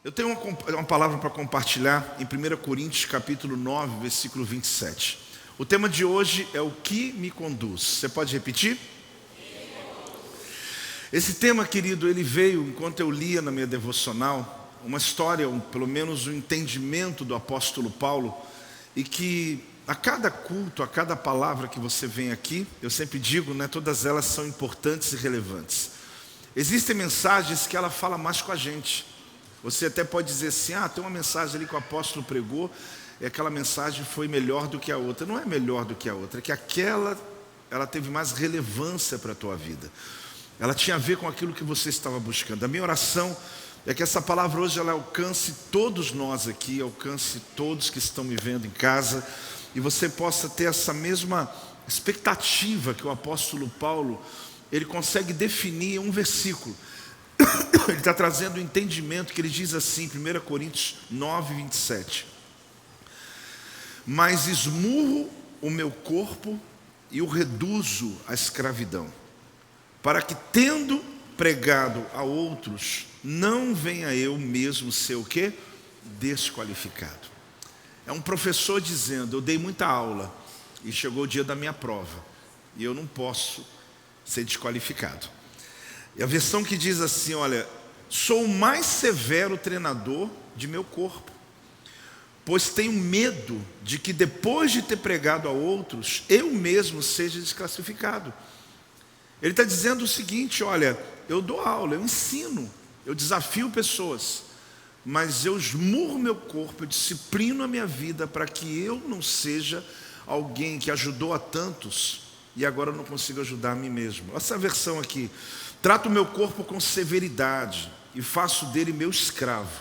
Eu tenho uma palavra para compartilhar em 1 Coríntios capítulo 9, versículo 27. O tema de hoje é o que me conduz. Você pode repetir? Esse tema, querido, ele veio enquanto eu lia na minha devocional uma história, pelo menos um entendimento do apóstolo Paulo, e que a cada culto, a cada palavra que você vem aqui, eu sempre digo, todas elas são importantes e relevantes. Existem mensagens que ela fala mais com a gente. Você até pode dizer assim, tem uma mensagem ali que o apóstolo pregou, e aquela mensagem foi melhor do que a outra. Não é melhor do que a outra, é que ela teve mais relevância para a tua vida. Ela tinha a ver com aquilo que você estava buscando. A minha oração é que essa palavra hoje ela alcance todos nós aqui, alcance todos que estão me vendo em casa, e você possa ter essa mesma expectativa que o apóstolo Paulo, ele consegue definir em um versículo. Ele está trazendo o entendimento que ele diz assim, 1 Coríntios 9, 27. Mas esmurro o meu corpo e o reduzo à escravidão, para que, tendo pregado a outros, não venha eu mesmo ser o quê? Desqualificado. É um professor dizendo, eu dei muita aula e chegou o dia da minha prova e eu não posso ser desqualificado. E a versão que diz assim, olha, sou o mais severo treinador de meu corpo, pois tenho medo de que depois de ter pregado a outros, eu mesmo seja desclassificado. Ele está dizendo o seguinte, olha, eu dou aula, eu ensino, eu desafio pessoas, mas eu esmurro meu corpo, eu disciplino a minha vida para que eu não seja alguém que ajudou a tantos e agora eu não consigo ajudar a mim mesmo. Essa versão aqui, trato o meu corpo com severidade e faço dele meu escravo,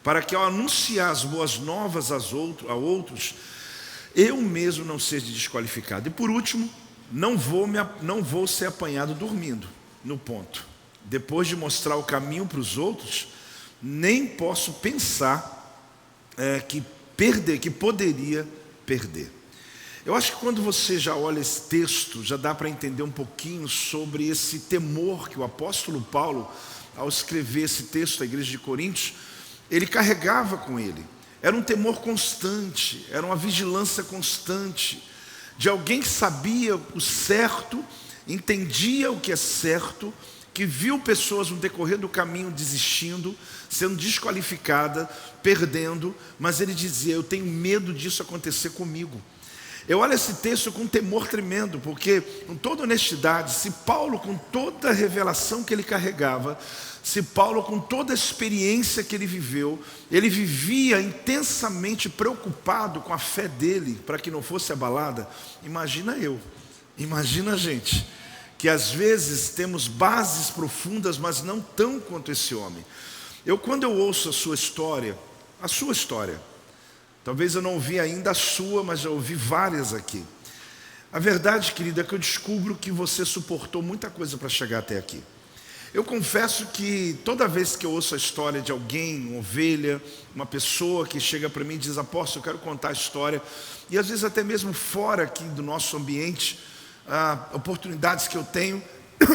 para que ao anunciar as boas novas a outros, eu mesmo não seja desqualificado. E por último, não vou ser apanhado dormindo no ponto. Depois de mostrar o caminho para os outros, nem posso pensar que poderia perder. Eu acho que quando você já olha esse texto, já dá para entender um pouquinho sobre esse temor que o apóstolo Paulo, ao escrever esse texto à igreja de Coríntios, ele carregava com ele. Era um temor constante, era uma vigilância constante, de alguém que sabia o certo, entendia o que é certo, que viu pessoas no decorrer do caminho desistindo, sendo desqualificada, perdendo, mas ele dizia, eu tenho medo disso acontecer comigo. Eu olho esse texto com um temor tremendo, porque com toda honestidade, se Paulo com toda a revelação que ele carregava, se Paulo com toda a experiência que ele viveu, ele vivia intensamente preocupado com a fé dele, para que não fosse abalada, imagina a gente, que às vezes temos bases profundas, mas não tão quanto esse homem. Quando eu ouço a sua história, talvez eu não ouvi ainda a sua, mas já ouvi várias aqui. A verdade, querida, é que eu descubro que você suportou muita coisa para chegar até aqui. Eu confesso que toda vez que eu ouço a história de alguém, uma ovelha, uma pessoa que chega para mim e diz, apóstolo, eu quero contar a história, e às vezes até mesmo fora aqui do nosso ambiente, oportunidades que eu tenho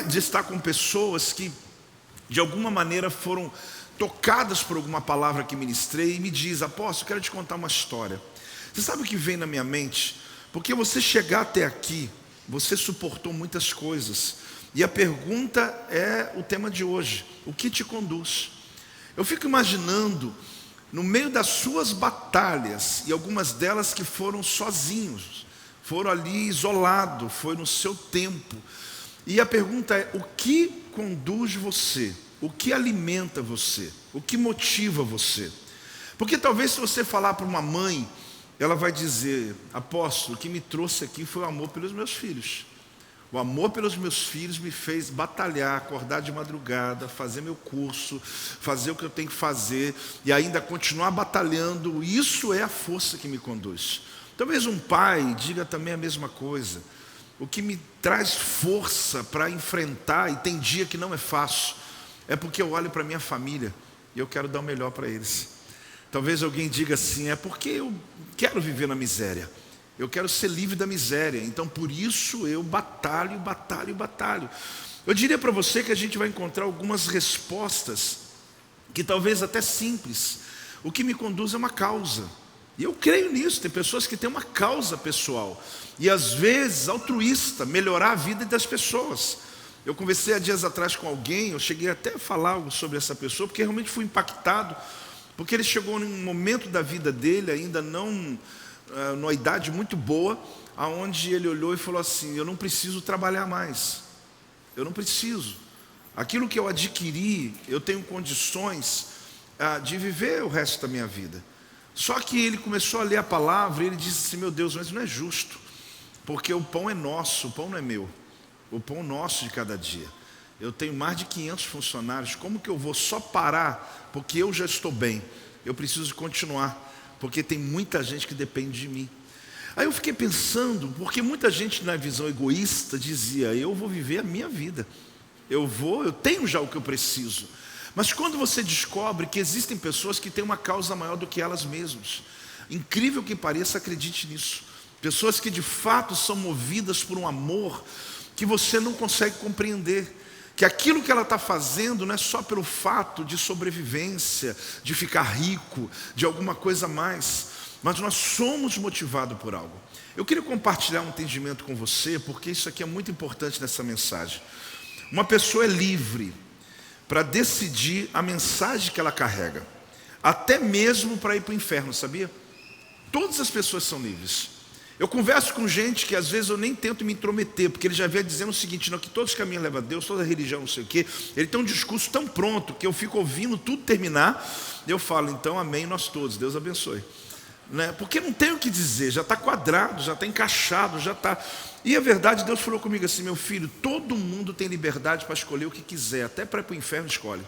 de estar com pessoas que de alguma maneira foram tocadas por alguma palavra que ministrei e me diz, apóstolo, eu quero te contar uma história. Você sabe o que vem na minha mente? Porque você chegar até aqui, você suportou muitas coisas. E a pergunta é o tema de hoje, o que te conduz? Eu fico imaginando, no meio das suas batalhas, e algumas delas que foram sozinhos, foram ali isolados, foi no seu tempo. E a pergunta é, o que conduz você? O que alimenta você? O que motiva você? Porque talvez se você falar para uma mãe, ela vai dizer, apóstolo, o que me trouxe aqui foi o amor pelos meus filhos. O amor pelos meus filhos me fez batalhar, acordar de madrugada, fazer meu curso, fazer o que eu tenho que fazer e ainda continuar batalhando. Isso é a força que me conduz. Talvez um pai diga também a mesma coisa. O que me traz força para enfrentar, e tem dia que não é fácil, é porque eu olho para minha família e eu quero dar o melhor para eles. Talvez alguém diga assim, é porque eu quero viver na miséria. Eu quero ser livre da miséria, então por isso eu batalho. Eu diria para você que a gente vai encontrar algumas respostas que talvez até simples. O que me conduz é uma causa. E eu creio nisso, tem pessoas que têm uma causa pessoal. E às vezes altruísta, melhorar a vida das pessoas. Eu conversei há dias atrás com alguém, eu cheguei até a falar algo sobre essa pessoa, porque realmente fui impactado. Porque ele chegou num momento da vida dele, ainda não numa idade muito boa, aonde ele olhou e falou assim: eu não preciso trabalhar mais. Eu não preciso. Aquilo que eu adquiri, eu tenho condições de viver o resto da minha vida. Só que ele começou a ler a palavra e ele disse assim: meu Deus, mas não é justo, porque o pão é nosso, o pão não é meu, o pão nosso de cada dia. Eu tenho mais de 500 funcionários, como que eu vou só parar porque eu já estou bem? Eu preciso continuar, porque tem muita gente que depende de mim. Aí eu fiquei pensando, porque muita gente na visão egoísta dizia: eu vou viver a minha vida, eu tenho já o que eu preciso. Mas quando você descobre que existem pessoas que têm uma causa maior do que elas mesmas, incrível que pareça, acredite nisso. Pessoas que de fato são movidas por um amor que você não consegue compreender. Que aquilo que ela está fazendo não é só pelo fato de sobrevivência, de ficar rico, de alguma coisa a mais, mas nós somos motivados por algo. Eu queria compartilhar um entendimento com você, porque isso aqui é muito importante nessa mensagem. Uma pessoa é livre para decidir a mensagem que ela carrega, até mesmo para ir para o inferno, sabia? Todas as pessoas são livres. Eu converso com gente que às vezes eu nem tento me intrometer, porque ele já vem dizendo o seguinte: não, que todos os caminhos levam a Deus, toda religião não sei o quê. Ele tem um discurso tão pronto que eu fico ouvindo tudo terminar, eu falo: então amém nós todos, Deus abençoe, né? Porque não tem o que dizer, já está quadrado, já está encaixado, já está. E a verdade, Deus falou comigo assim: meu filho, todo mundo tem liberdade para escolher o que quiser, até para ir para o inferno escolhe.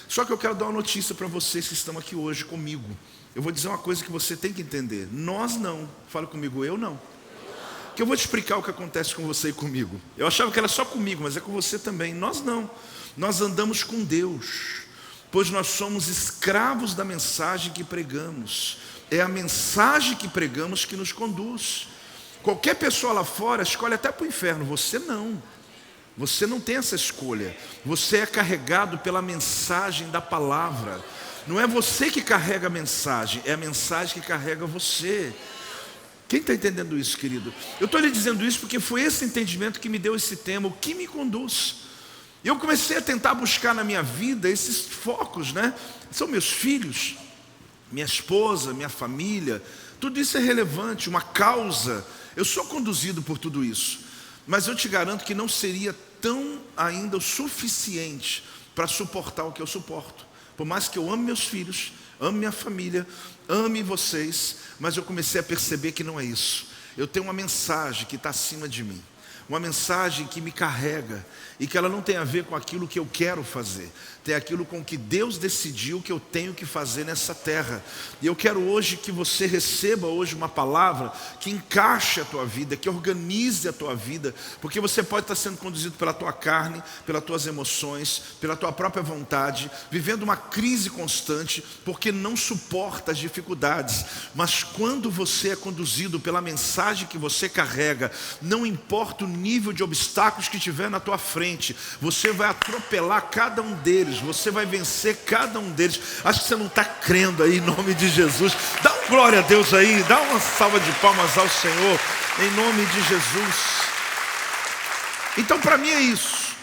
Só que eu quero dar uma notícia para vocês que estão aqui hoje comigo. Eu vou dizer uma coisa que você tem que entender: nós não. Fala comigo: eu não. Que eu vou te explicar o que acontece com você e comigo. Eu achava que era só comigo, mas é com você também. Nós não. Nós andamos com Deus, pois nós somos escravos da mensagem que pregamos. É a mensagem que pregamos que nos conduz. Qualquer pessoa lá fora escolhe até para o inferno, você não. Você não tem essa escolha. Você é carregado pela mensagem da palavra. Não é você que carrega a mensagem, é a mensagem que carrega você. Quem está entendendo isso, querido? Eu estou lhe dizendo isso porque foi esse entendimento que me deu esse tema, o que me conduz. Eu comecei a tentar buscar na minha vida esses focos, né? São meus filhos, minha esposa, minha família, tudo isso é relevante, uma causa. Eu sou conduzido por tudo isso, mas eu te garanto que não seria tão ainda o suficiente para suportar o que eu suporto. Por mais que eu ame meus filhos, ame minha família, ame vocês, mas eu comecei a perceber que não é isso. Eu tenho uma mensagem que está acima de mim, uma mensagem que me carrega e que ela não tem a ver com aquilo que eu quero fazer, tem aquilo com que Deus decidiu que eu tenho que fazer nessa terra. E eu quero hoje que você receba hoje uma palavra que encaixe a tua vida, que organize a tua vida, porque você pode estar sendo conduzido pela tua carne, pelas tuas emoções, pela tua própria vontade, vivendo uma crise constante, porque não suporta as dificuldades. Mas quando você é conduzido pela mensagem que você carrega, não importa o nível de obstáculos que tiver na tua frente, você vai atropelar cada um deles, você vai vencer cada um deles. Acho que você não está crendo aí, em nome de Jesus. Dá um glória a Deus aí, dá uma salva de palmas ao Senhor, em nome de Jesus. Então, para mim é isso.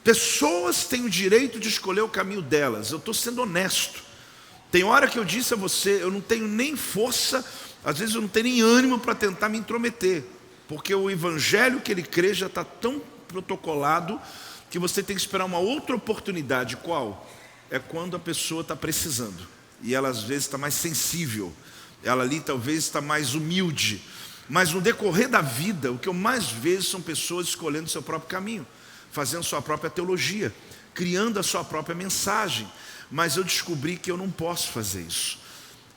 Pessoas têm o direito de escolher o caminho delas. Eu estou sendo honesto. Tem hora que eu disse a você, eu não tenho nem força, às vezes eu não tenho nem ânimo para tentar me intrometer, porque o evangelho que ele crê já está tão protocolado que você tem que esperar uma outra oportunidade. Qual? É quando a pessoa está precisando, e ela às vezes está mais sensível, ela ali talvez está mais humilde. Mas no decorrer da vida, o que eu mais vejo são pessoas escolhendo seu próprio caminho, fazendo sua própria teologia, criando a sua própria mensagem. Mas eu descobri que eu não posso fazer isso.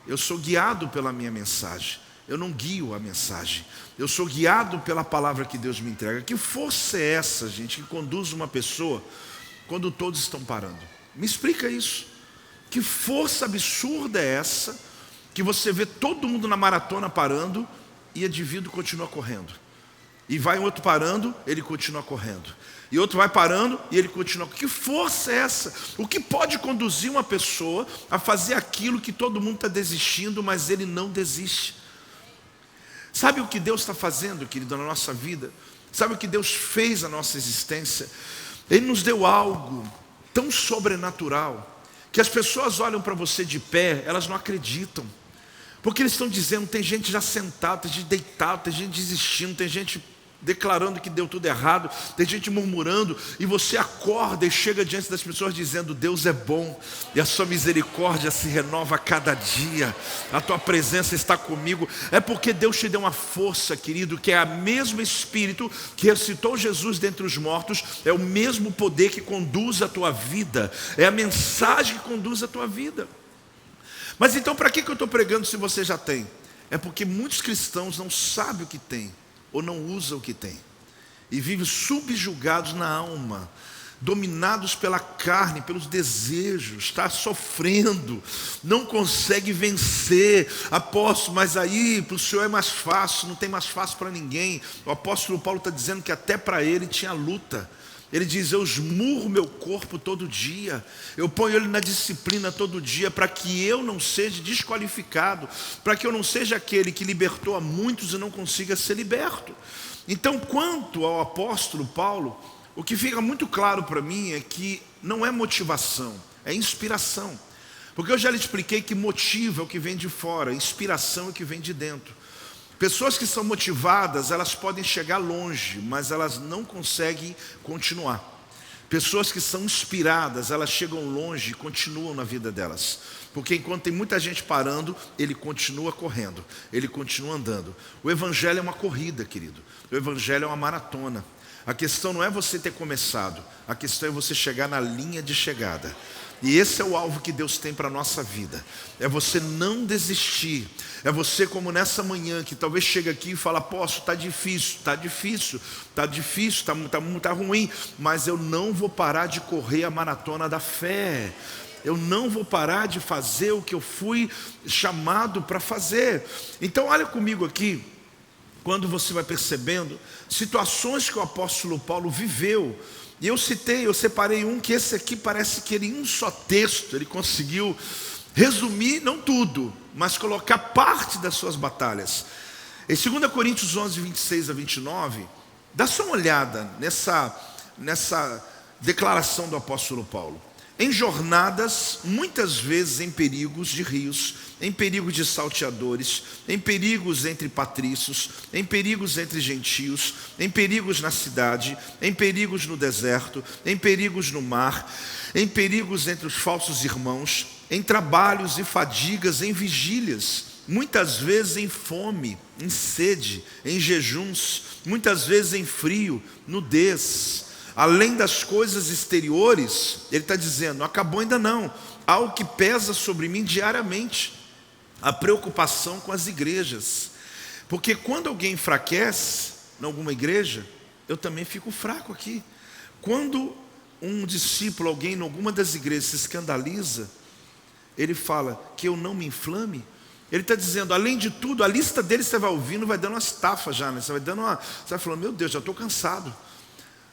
Eu sou guiado pela minha mensagem, eu não guio a mensagem. Eu sou guiado pela palavra que Deus me entrega. Que força é essa, gente, que conduz uma pessoa quando todos estão parando? Me explica isso. Que força absurda é essa, que você vê todo mundo na maratona parando e o indivíduo continua correndo? E vai um outro parando, ele continua correndo. E outro vai parando e ele continua. Que força é essa? O que pode conduzir uma pessoa a fazer aquilo que todo mundo está desistindo, mas ele não desiste? Sabe o que Deus está fazendo, querido, na nossa vida? Sabe o que Deus fez na nossa existência? Ele nos deu algo tão sobrenatural, que as pessoas olham para você de pé, elas não acreditam. Porque eles estão dizendo, tem gente já sentada, tem gente deitada, tem gente desistindo, tem gente declarando que deu tudo errado, tem gente murmurando, e você acorda e chega diante das pessoas dizendo, Deus é bom, e a sua misericórdia se renova a cada dia, a tua presença está comigo. É porque Deus te deu uma força, querido, que é o mesmo Espírito que ressuscitou Jesus dentre os mortos, é o mesmo poder que conduz a tua vida, é a mensagem que conduz a tua vida. Mas então para que eu estou pregando se você já tem? É porque muitos cristãos não sabem o que tem, ou não usam o que tem, e vivem subjugados na alma, dominados pela carne, pelos desejos, está sofrendo, não consegue vencer. Apóstolo, mas aí para o Senhor é mais fácil, não tem mais fácil para ninguém. O apóstolo Paulo está dizendo que até para ele tinha luta. Ele diz, eu esmurro meu corpo todo dia, eu ponho ele na disciplina todo dia, para que eu não seja desqualificado, para que eu não seja aquele que libertou a muitos e não consiga ser liberto. Então, quanto ao apóstolo Paulo, o que fica muito claro para mim é que não é motivação, é inspiração. Porque eu já lhe expliquei que motivo é o que vem de fora, inspiração é o que vem de dentro. Pessoas que são motivadas, elas podem chegar longe, mas elas não conseguem continuar. Pessoas que são inspiradas, elas chegam longe e continuam na vida delas. Porque enquanto tem muita gente parando, ele continua correndo, ele continua andando. O Evangelho é uma corrida, querido. O Evangelho é uma maratona. A questão não é você ter começado, a questão é você chegar na linha de chegada. E esse é o alvo que Deus tem para a nossa vida. É você não desistir. É você como nessa manhã que talvez chega aqui e fala, apóstolo, está difícil, está ruim, mas eu não vou parar de correr a maratona da fé. Eu não vou parar de fazer o que eu fui chamado para fazer. Então olha comigo aqui, quando você vai percebendo situações que o apóstolo Paulo viveu. E eu separei um que esse aqui parece que ele em um só texto, ele conseguiu resumir, não tudo, mas colocar parte das suas batalhas. Em 2 Coríntios 11, 26 a 29, dá só uma olhada nessa declaração do apóstolo Paulo. Em jornadas, muitas vezes em perigos de rios, em perigos de salteadores, em perigos entre patrícios, em perigos entre gentios, em perigos na cidade, em perigos no deserto, em perigos no mar, em perigos entre os falsos irmãos, em trabalhos e fadigas, em vigílias, muitas vezes em fome, em sede, em jejuns, muitas vezes em frio, nudez. Além das coisas exteriores, ele está dizendo, não acabou ainda não. Há o que pesa sobre mim diariamente, a preocupação com as igrejas. Porque quando alguém enfraquece em alguma igreja, eu também fico fraco aqui. Quando um discípulo, alguém em alguma das igrejas se escandaliza, ele fala que eu não me inflame. Ele está dizendo, além de tudo, a lista dele você vai ouvindo, vai dando umas tafas já, né? Você vai falando, meu Deus, já estou cansado.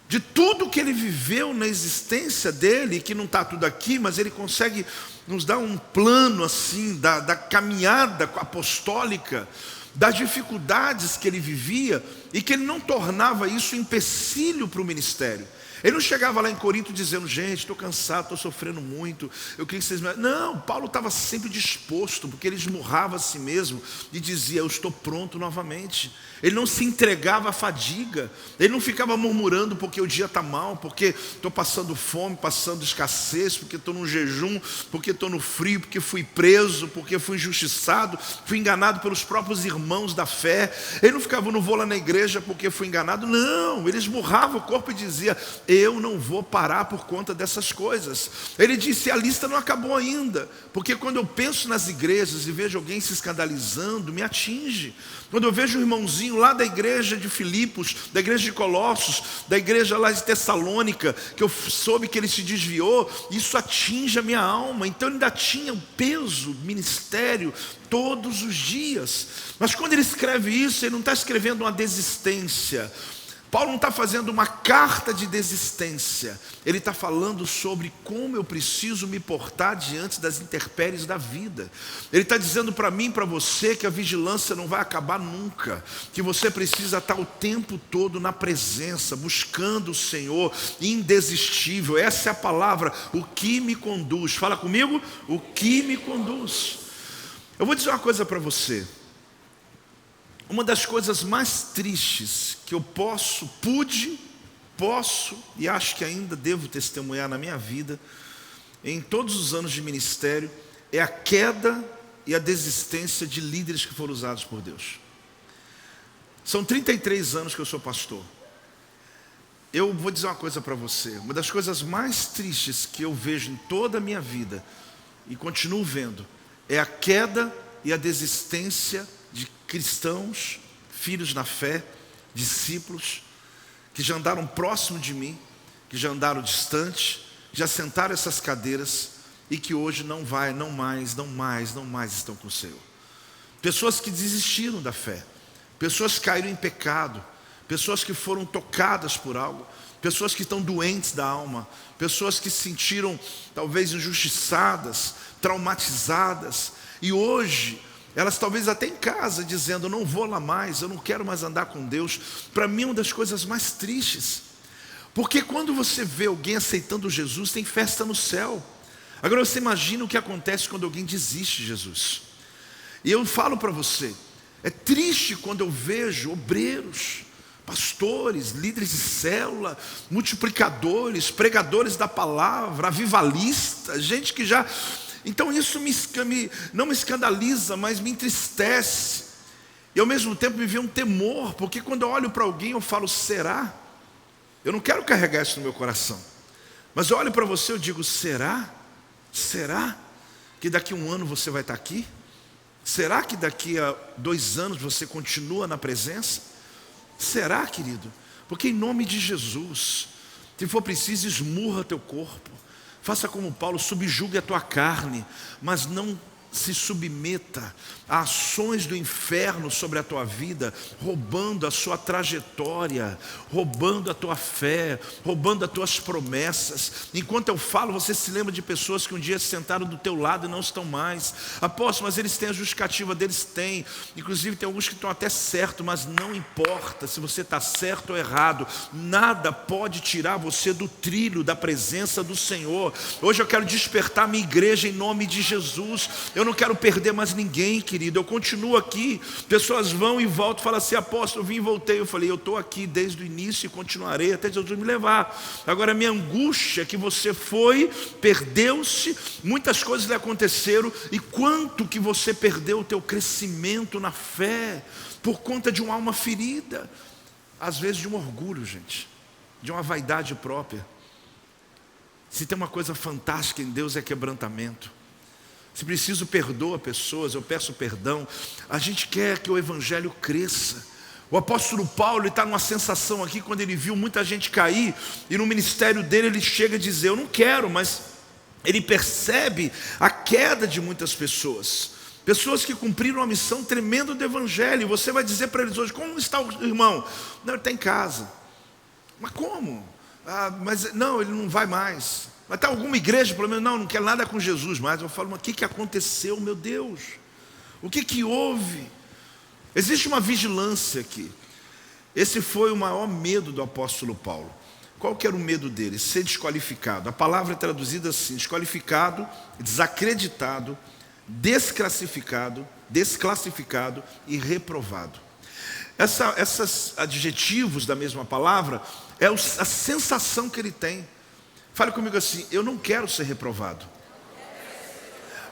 De tudo que ele viveu na existência dele, que não está tudo aqui, mas ele consegue nos dar um plano assim, da caminhada apostólica, das dificuldades que ele vivia, e que ele não tornava isso empecilho para o ministério. Ele não chegava lá em Corinto dizendo, gente, estou cansado, estou sofrendo muito, eu queria que vocês... Não, Paulo estava sempre disposto, porque ele esmurrava a si mesmo e dizia, eu estou pronto novamente. Ele não se entregava à fadiga, ele não ficava murmurando porque o dia está mal, porque estou passando fome, passando escassez, porque estou no jejum, porque estou no frio, porque fui preso, porque fui injustiçado, fui enganado pelos próprios irmãos da fé. Ele não ficava, não vou lá na igreja porque fui enganado. Não, ele esmurrava o corpo e dizia, eu não vou parar por conta dessas coisas. Ele disse, a lista não acabou ainda, porque quando eu penso nas igrejas e vejo alguém se escandalizando, me atinge. Quando eu vejo um irmãozinho lá da igreja de Filipos, da igreja de Colossos, da igreja lá de Tessalônica, que eu soube que ele se desviou, isso atinge a minha alma. Então ele ainda tinha um peso, ministério, todos os dias. Mas quando ele escreve isso, ele não está escrevendo uma desistência. Paulo não está fazendo uma carta de desistência. Ele está falando sobre como eu preciso me portar diante das intempéries da vida. Ele está dizendo para mim e para você que a vigilância não vai acabar nunca, que você precisa estar o tempo todo na presença, buscando o Senhor, indesistível. Essa é a palavra, o que me conduz. Fala comigo, o que me conduz. Eu vou dizer uma coisa para você. Uma das coisas mais tristes que eu posso e acho que ainda devo testemunhar na minha vida, em todos os anos de ministério, é a queda e a desistência de líderes que foram usados por Deus. São 33 anos que eu sou pastor. Eu vou dizer uma coisa para você, uma das coisas mais tristes que eu vejo em toda a minha vida, e continuo vendo, é a queda e a desistência de cristãos, filhos na fé, discípulos, que já andaram próximo de mim, que já andaram distante, já sentaram essas cadeiras e que hoje não mais estão com o Senhor. Pessoas que desistiram da fé, pessoas que caíram em pecado, pessoas que foram tocadas por algo, pessoas que estão doentes da alma, pessoas que se sentiram talvez injustiçadas, traumatizadas, e hoje elas talvez até em casa dizendo, eu não vou lá mais, eu não quero mais andar com Deus. Para mim é uma das coisas mais tristes, porque quando você vê alguém aceitando Jesus, tem festa no céu. Agora você imagina o que acontece quando alguém desiste de Jesus. E eu falo para você, é triste quando eu vejo obreiros, pastores, líderes de célula, multiplicadores, pregadores da palavra, avivalistas, gente que já... Então isso não me escandaliza, mas me entristece. E ao mesmo tempo me vem um temor, porque quando eu olho para alguém eu falo, será? Eu não quero carregar isso no meu coração. Mas eu olho para você e eu digo, será? Será que daqui a 1 ano você vai estar aqui? Será que daqui a 2 anos você continua na presença? Será, querido? Porque em nome de Jesus, se for preciso, esmurra teu corpo. Faça como Paulo, subjugue a tua carne, mas não se submeta a ações do inferno sobre a tua vida, roubando a sua trajetória, roubando a tua fé, roubando as tuas promessas. Enquanto eu falo, você se lembra de pessoas que um dia se sentaram do teu lado e não estão mais. Apóstolo, mas eles têm a justificativa deles, têm. Inclusive tem alguns que estão até certo, mas não importa se você está certo ou errado. Nada pode tirar você do trilho da presença do Senhor. Hoje eu quero despertar minha igreja em nome de Jesus. Eu não quero perder mais ninguém, querido. Eu continuo aqui. Pessoas vão e voltam e falam assim, apóstolo, eu vim e voltei. Eu falei, eu estou aqui desde o início e continuarei até Jesus me levar. Agora a minha angústia é que você foi, perdeu-se, muitas coisas lhe aconteceram, e quanto que você perdeu o teu crescimento na fé por conta de uma alma ferida, às vezes de um orgulho, gente, de uma vaidade própria. Se tem uma coisa fantástica em Deus é quebrantamento. Se preciso, perdoa pessoas, eu peço perdão. A gente quer que o evangelho cresça. O apóstolo Paulo está numa sensação aqui, quando ele viu muita gente cair, e no ministério dele ele chega a dizer, eu não quero, mas ele percebe a queda de muitas pessoas. Pessoas que cumpriram uma missão tremenda do evangelho. E você vai dizer para eles hoje, como está o irmão? Não, ele está em casa. Mas como? Mas não, ele não vai mais. Mas está alguma igreja, pelo menos, não quer nada com Jesus mais. Eu falo, mas o que aconteceu, meu Deus? O que houve? Existe uma vigilância aqui. Esse foi o maior medo do apóstolo Paulo. Qual que era o medo dele? Ser desqualificado. A palavra é traduzida assim, desqualificado, desacreditado, desclassificado e reprovado. Esses adjetivos da mesma palavra é a sensação que ele tem. Fale comigo assim, eu não quero ser reprovado.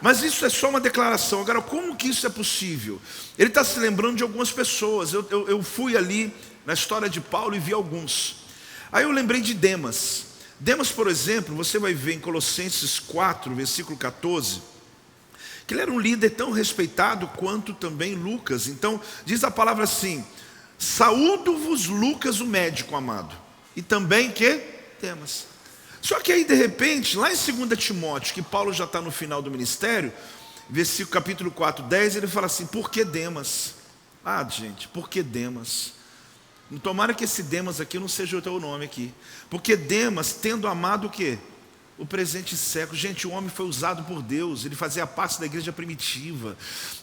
Mas isso é só uma declaração. Agora, como que isso é possível? Ele está se lembrando de algumas pessoas. Eu fui ali na história de Paulo e vi alguns. Aí eu lembrei de Demas. Demas, por exemplo, você vai ver em Colossenses 4, versículo 14, que ele era um líder tão respeitado quanto também Lucas. Então, diz a palavra assim: saúdo-vos Lucas, o médico amado, e também que? Demas. Só que aí, de repente, lá em 2 Timóteo, que Paulo já está no final do ministério, versículo capítulo 4, 10, ele fala assim: por que Demas? Ah, gente, por que Demas? Tomara que esse Demas aqui não seja o teu nome aqui. Porque Demas, tendo amado o quê? O presente século. Gente, o homem foi usado por Deus. Ele fazia parte da igreja primitiva.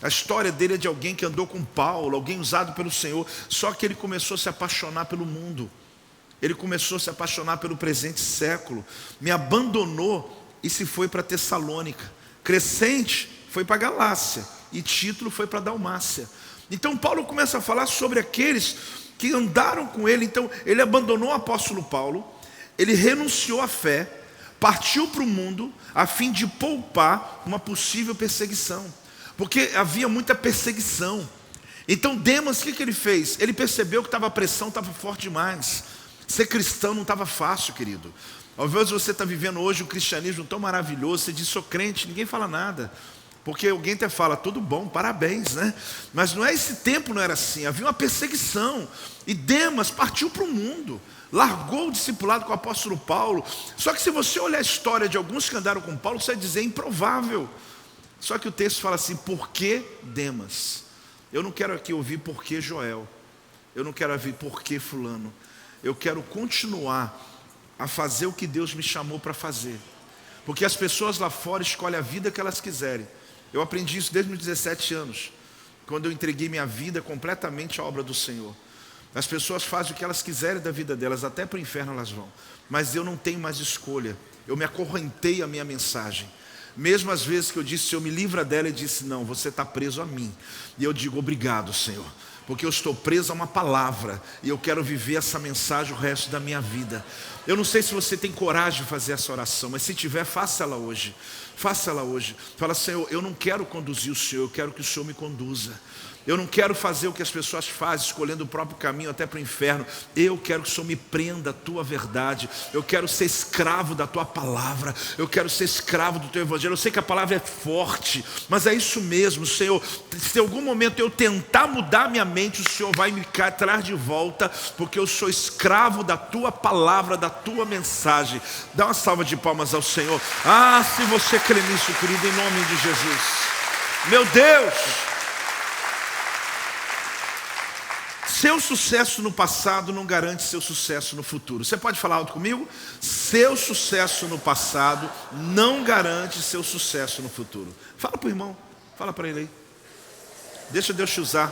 A história dele é de alguém que andou com Paulo, alguém usado pelo Senhor. Só que ele começou a se apaixonar pelo mundo. Ele começou a se apaixonar pelo presente século. Me abandonou e se foi para Tessalônica. Crescente foi para Galácia. E Título foi para Dalmácia. Então Paulo começa a falar sobre aqueles que andaram com ele. Então ele abandonou o apóstolo Paulo, ele renunciou à fé, partiu para o mundo a fim de poupar uma possível perseguição, porque havia muita perseguição. Então Demas, o que ele fez? Ele percebeu que a pressão estava forte demais. Ser cristão não estava fácil, querido. Às vezes você está vivendo hoje um cristianismo tão maravilhoso, você diz: sou crente, ninguém fala nada. Porque alguém até fala: tudo bom, parabéns, né? Mas não é, esse tempo não era assim, havia uma perseguição. E Demas partiu para o mundo, largou o discipulado com o apóstolo Paulo. Só que se você olhar a história de alguns que andaram com Paulo, você vai dizer: improvável. Só que o texto fala assim: por que Demas? Eu não quero aqui ouvir por que Joel, eu não quero ouvir por que fulano. Eu quero continuar a fazer o que Deus me chamou para fazer. Porque as pessoas lá fora escolhem a vida que elas quiserem. Eu aprendi isso desde os 17 anos, quando eu entreguei minha vida completamente à obra do Senhor. As pessoas fazem o que elas quiserem da vida delas, até para o inferno elas vão. Mas eu não tenho mais escolha. Eu me acorrentei à minha mensagem. Mesmo às vezes que eu disse: Senhor, me livra dela, Ele disse: não, você está preso a mim. E eu digo: obrigado, Senhor, porque eu estou preso a uma palavra e eu quero viver essa mensagem o resto da minha vida. Eu não sei se você tem coragem de fazer essa oração, mas se tiver, faça ela hoje. Faça ela hoje. Fala: Senhor, eu não quero conduzir o Senhor, eu quero que o Senhor me conduza. Eu não quero fazer o que as pessoas fazem, escolhendo o próprio caminho até para o inferno. Eu quero que o Senhor me prenda a tua verdade. Eu quero ser escravo da tua palavra. Eu quero ser escravo do teu evangelho. Eu sei que a palavra é forte, mas é isso mesmo, Senhor. Se em algum momento eu tentar mudar minha mente, o Senhor vai me trazer de volta, porque eu sou escravo da tua palavra, da tua mensagem. Dá uma salva de palmas ao Senhor. Ah, se você crê nisso, querido, em nome de Jesus. Meu Deus! Seu sucesso no passado não garante seu sucesso no futuro. Você pode falar alto comigo? Seu sucesso no passado não garante seu sucesso no futuro. Fala para o irmão, fala para ele aí. Deixa Deus te usar.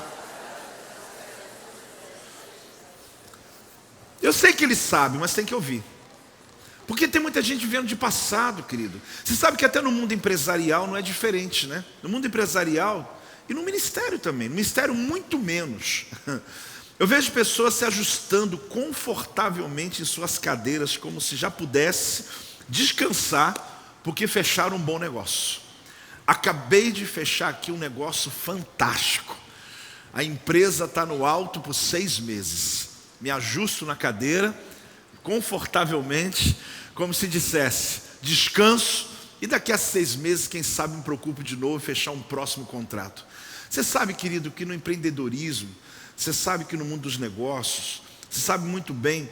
Eu sei que ele sabe, mas tem que ouvir. Porque tem muita gente vivendo de passado, querido. Você sabe que até no mundo empresarial não é diferente, né? No mundo empresarial e no ministério também. No ministério muito menos. Eu vejo pessoas se ajustando confortavelmente em suas cadeiras, como se já pudesse descansar, porque fecharam um bom negócio. Acabei de fechar aqui um negócio fantástico. A empresa está no alto por 6 meses. Me ajusto na cadeira, confortavelmente, como se dissesse: descanso, e daqui a 6 meses, quem sabe me preocupo de novo e fechar um próximo contrato. Você sabe, querido, que no empreendedorismo, você sabe que no mundo dos negócios, você sabe muito bem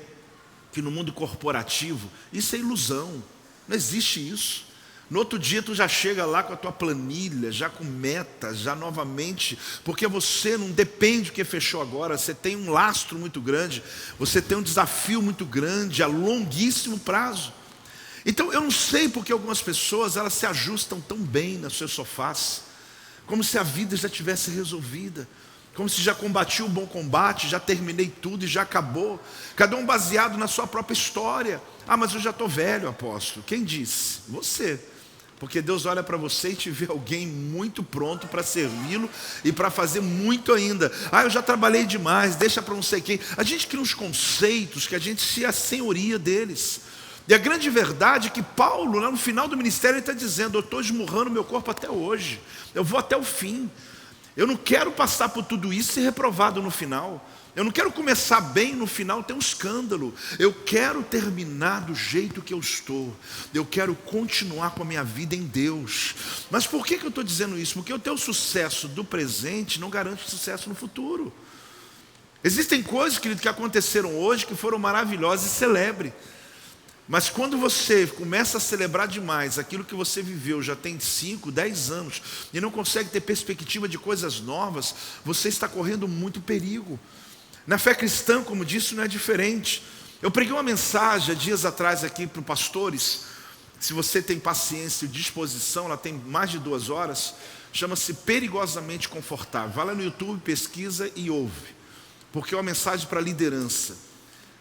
que no mundo corporativo, isso é ilusão, não existe isso. No outro dia tu já chega lá com a tua planilha, já com metas, já novamente, porque você não depende do que fechou agora, você tem um lastro muito grande, você tem um desafio muito grande, a longuíssimo prazo. Então eu não sei porque algumas pessoas, elas se ajustam tão bem nos seus sofás, como se a vida já tivesse resolvida, como se já combati o bom combate, já terminei tudo e já acabou. Cada um baseado na sua própria história. Ah, mas eu já estou velho, apóstolo. Quem disse? Você. Porque Deus olha para você e te vê alguém muito pronto para servi-lo e para fazer muito ainda. Ah, eu já trabalhei demais, deixa para não sei quem. A gente cria uns conceitos que a gente se assenhoria deles. E a grande verdade é que Paulo, lá no final do ministério, ele está dizendo: eu estou esmurrando meu corpo até hoje. Eu vou até o fim. Eu não quero passar por tudo isso e ser reprovado no final. Eu não quero começar bem no final ter um escândalo. Eu quero terminar do jeito que eu estou. Eu quero continuar com a minha vida em Deus. Mas por que eu estou dizendo isso? Porque o teu sucesso do presente não garante sucesso no futuro. Existem coisas, querido, que aconteceram hoje que foram maravilhosas e celebre. Mas quando você começa a celebrar demais aquilo que você viveu já tem 5, 10 anos e não consegue ter perspectiva de coisas novas, você está correndo muito perigo. Na fé cristã, como disse, não é diferente. Eu preguei uma mensagem há dias atrás aqui para os pastores. Se você tem paciência e disposição, ela tem mais de 2 horas. Chama-se Perigosamente Confortável. Vai lá no YouTube, pesquisa e ouve. Porque é uma mensagem para liderança.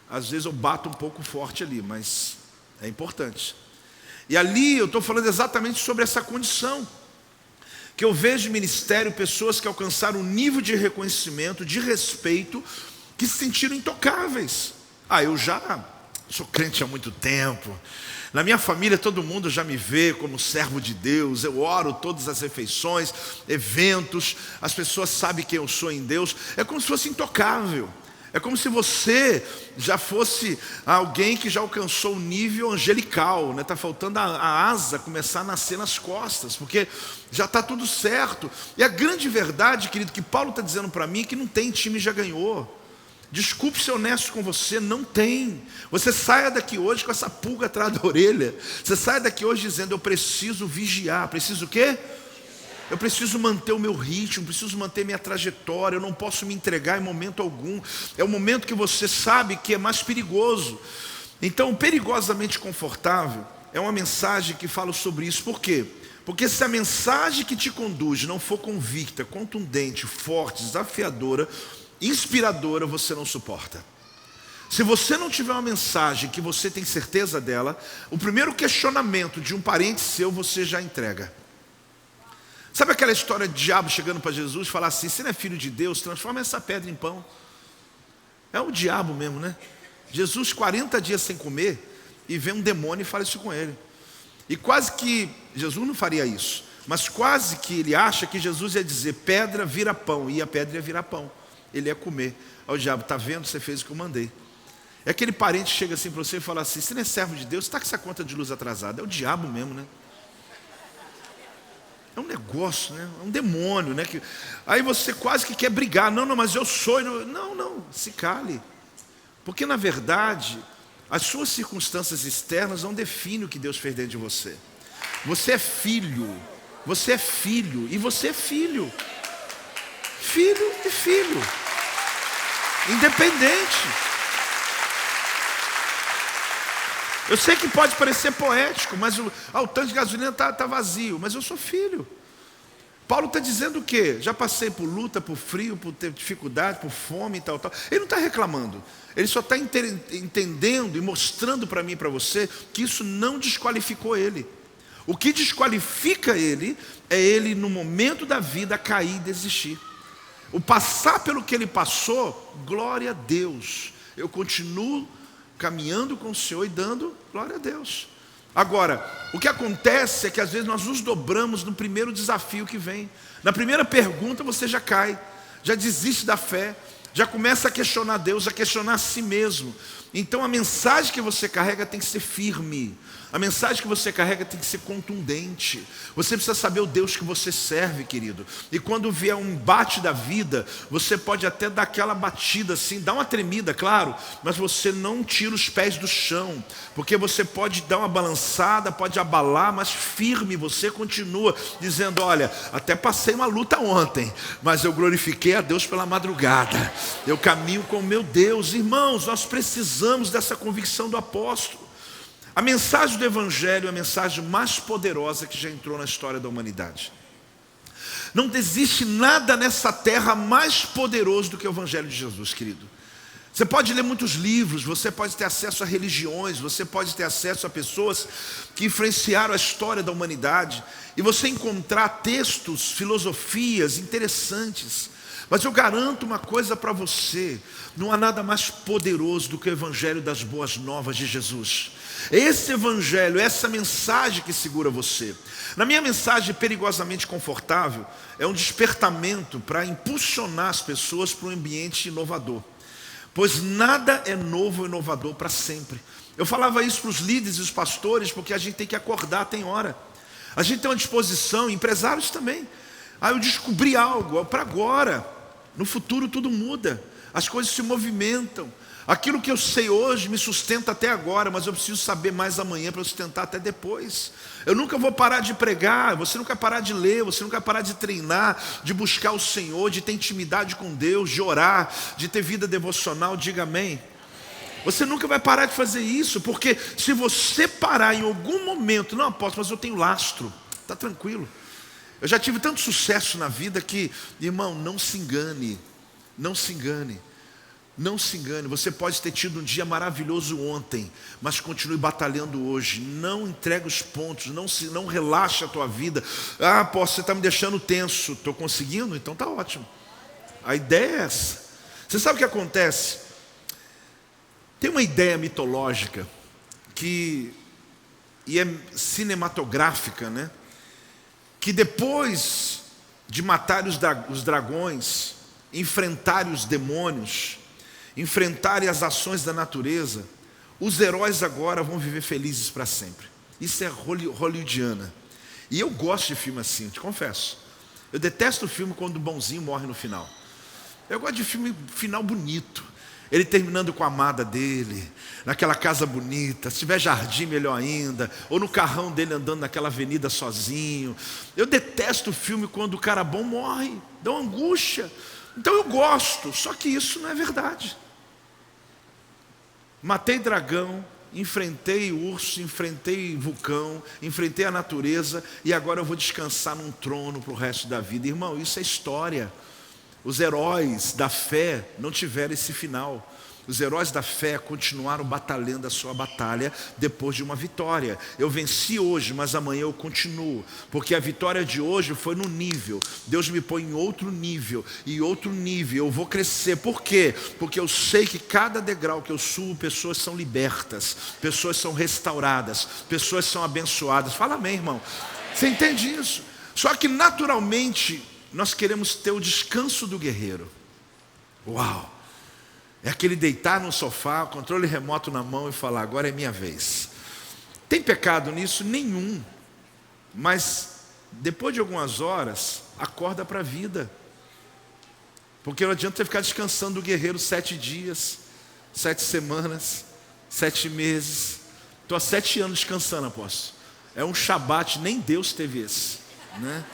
Às vezes eu bato um pouco forte ali, mas é importante. E ali eu estou falando exatamente sobre essa condição. Que eu vejo em ministério pessoas que alcançaram um nível de reconhecimento, de respeito, que se sentiram intocáveis. Eu já sou crente há muito tempo. Na minha família todo mundo já me vê como servo de Deus. Eu oro todas as refeições, eventos. As pessoas sabem quem eu sou em Deus. É como se fosse intocável. É como se você já fosse alguém que já alcançou o nível angelical, né? Está faltando a asa começar a nascer nas costas, porque já está tudo certo. E a grande verdade, querido, que Paulo está dizendo para mim, é que não tem time já ganhou. Desculpe ser honesto com você, não tem. Você saia daqui hoje com essa pulga atrás da orelha. Você saia daqui hoje dizendo, eu preciso vigiar. Preciso o quê? Eu preciso manter o meu ritmo, preciso manter minha trajetória, eu não posso me entregar em momento algum. É o momento que você sabe que é mais perigoso. Então, perigosamente confortável é uma mensagem que fala sobre isso. Por quê? Porque se a mensagem que te conduz não for convicta, contundente, forte, desafiadora, inspiradora, você não suporta. Se você não tiver uma mensagem que você tem certeza dela, o primeiro questionamento de um parente seu, você já entrega. Sabe aquela história de diabo chegando para Jesus e falar assim, você não é filho de Deus, transforma essa pedra em pão. É o diabo mesmo, né? Jesus 40 dias sem comer e vê um demônio e fala isso com ele. E quase que, Jesus não faria isso, mas quase que ele acha que Jesus ia dizer, pedra vira pão, e a pedra ia virar pão. Ele ia comer. Aí o diabo, está vendo, você fez o que eu mandei. É aquele parente que chega assim para você e fala assim, você não é servo de Deus, você está com essa conta de luz atrasada. É o diabo mesmo, né? É um negócio, né? É um demônio, né? Aí você quase que quer brigar. Não, mas eu sou. Não, se cale. Porque na verdade, as suas circunstâncias externas não definem o que Deus fez dentro de você. Você é filho. Você é filho. E você é filho. Filho e filho. Independente. Eu sei que pode parecer poético, mas o tanque de gasolina está vazio, mas eu sou filho. Paulo está dizendo o quê? Já passei por luta, por frio, por ter dificuldade, por fome e tal. Ele não está reclamando. Ele só está entendendo e mostrando para mim e para você que isso não desqualificou ele. O que desqualifica ele é ele, no momento da vida, cair e desistir. O passar pelo que ele passou, glória a Deus. Eu continuo caminhando com o Senhor e dando glória a Deus. Agora, o que acontece é que às vezes nós nos dobramos no primeiro desafio que vem. Na primeira pergunta você já cai, já desiste da fé, já começa a questionar Deus, a questionar a si mesmo. Então a mensagem que você carrega tem que ser firme. A mensagem que você carrega tem que ser contundente. Você precisa saber o Deus que você serve, querido. E quando vier um embate da vida, você pode até dar aquela batida assim, dar uma tremida, claro, mas você não tira os pés do chão, porque você pode dar uma balançada, pode abalar, mas firme, você continua dizendo, olha, até passei uma luta ontem, mas eu glorifiquei a Deus pela madrugada. Eu caminho com o meu Deus. Irmãos, nós precisamos dessa convicção do apóstolo. A mensagem do Evangelho é a mensagem mais poderosa que já entrou na história da humanidade. Não existe nada nessa terra mais poderoso do que o Evangelho de Jesus, querido. Você pode ler muitos livros, você pode ter acesso a religiões, você pode ter acesso a pessoas que influenciaram a história da humanidade, e você encontrar textos, filosofias interessantes. Mas eu garanto uma coisa para você: não há nada mais poderoso do que o Evangelho das Boas Novas de Jesus. Esse Evangelho, essa mensagem que segura você. Na minha mensagem perigosamente confortável, é um despertamento para impulsionar as pessoas para um ambiente inovador. Pois nada é novo e inovador para sempre. Eu falava isso para os líderes e os pastores, porque a gente tem que acordar, tem hora. A gente tem uma disposição, empresários também. Eu descobri algo, para agora. No futuro tudo muda, as coisas se movimentam. Aquilo que eu sei hoje me sustenta até agora, mas eu preciso saber mais amanhã para sustentar até depois. Eu nunca vou parar de pregar, você nunca vai parar de ler, você nunca vai parar de treinar, de buscar o Senhor, de ter intimidade com Deus, de orar, de ter vida devocional. Diga amém. Você nunca vai parar de fazer isso, porque se você parar em algum momento, não, apóstolo, mas eu tenho lastro, está tranquilo. Eu já tive tanto sucesso na vida que, irmão, não se engane, não se engane. Não se engane, você pode ter tido um dia maravilhoso ontem, mas continue batalhando hoje. Não entregue os pontos, não relaxe a tua vida. Apóstolo, você está me deixando tenso. Estou conseguindo? Então está ótimo. A ideia é essa. Você sabe o que acontece? Tem uma ideia mitológica e é cinematográfica, né? Que depois de matar os dragões, enfrentarem os demônios, enfrentarem as ações da natureza, os heróis agora vão viver felizes para sempre. Isso é hollywoodiana. E eu gosto de filme assim, eu te confesso. Eu detesto o filme quando o bonzinho morre no final. Eu gosto de filme final bonito. Ele terminando com a amada dele, naquela casa bonita, se tiver jardim melhor ainda, ou no carrão dele andando naquela avenida sozinho. Eu detesto o filme quando o cara bom morre, dá uma angústia. Então eu gosto, só que isso não é verdade. Matei dragão, enfrentei urso, enfrentei vulcão, enfrentei a natureza, e agora eu vou descansar num trono para o resto da vida. Irmão, isso é história. Os heróis da fé não tiveram esse final. Os heróis da fé continuaram batalhando a sua batalha depois de uma vitória. Eu venci hoje, mas amanhã eu continuo, porque a vitória de hoje foi no nível. Deus me põe em outro nível, e outro nível, eu vou crescer. Por quê? Porque eu sei que cada degrau que eu subo, pessoas são libertas, pessoas são restauradas, pessoas são abençoadas. Fala amém, irmão. Você entende isso? Só que naturalmente nós queremos ter o descanso do guerreiro. Uau! É aquele deitar no sofá, controle remoto na mão e falar, agora é minha vez. Tem pecado nisso? Nenhum. Mas depois de algumas horas, acorda para a vida. Porque não adianta você ficar descansando do guerreiro 7 dias, 7 semanas, 7 meses. Estou há 7 anos descansando, apóstolo. É um shabat, nem Deus teve esse, né?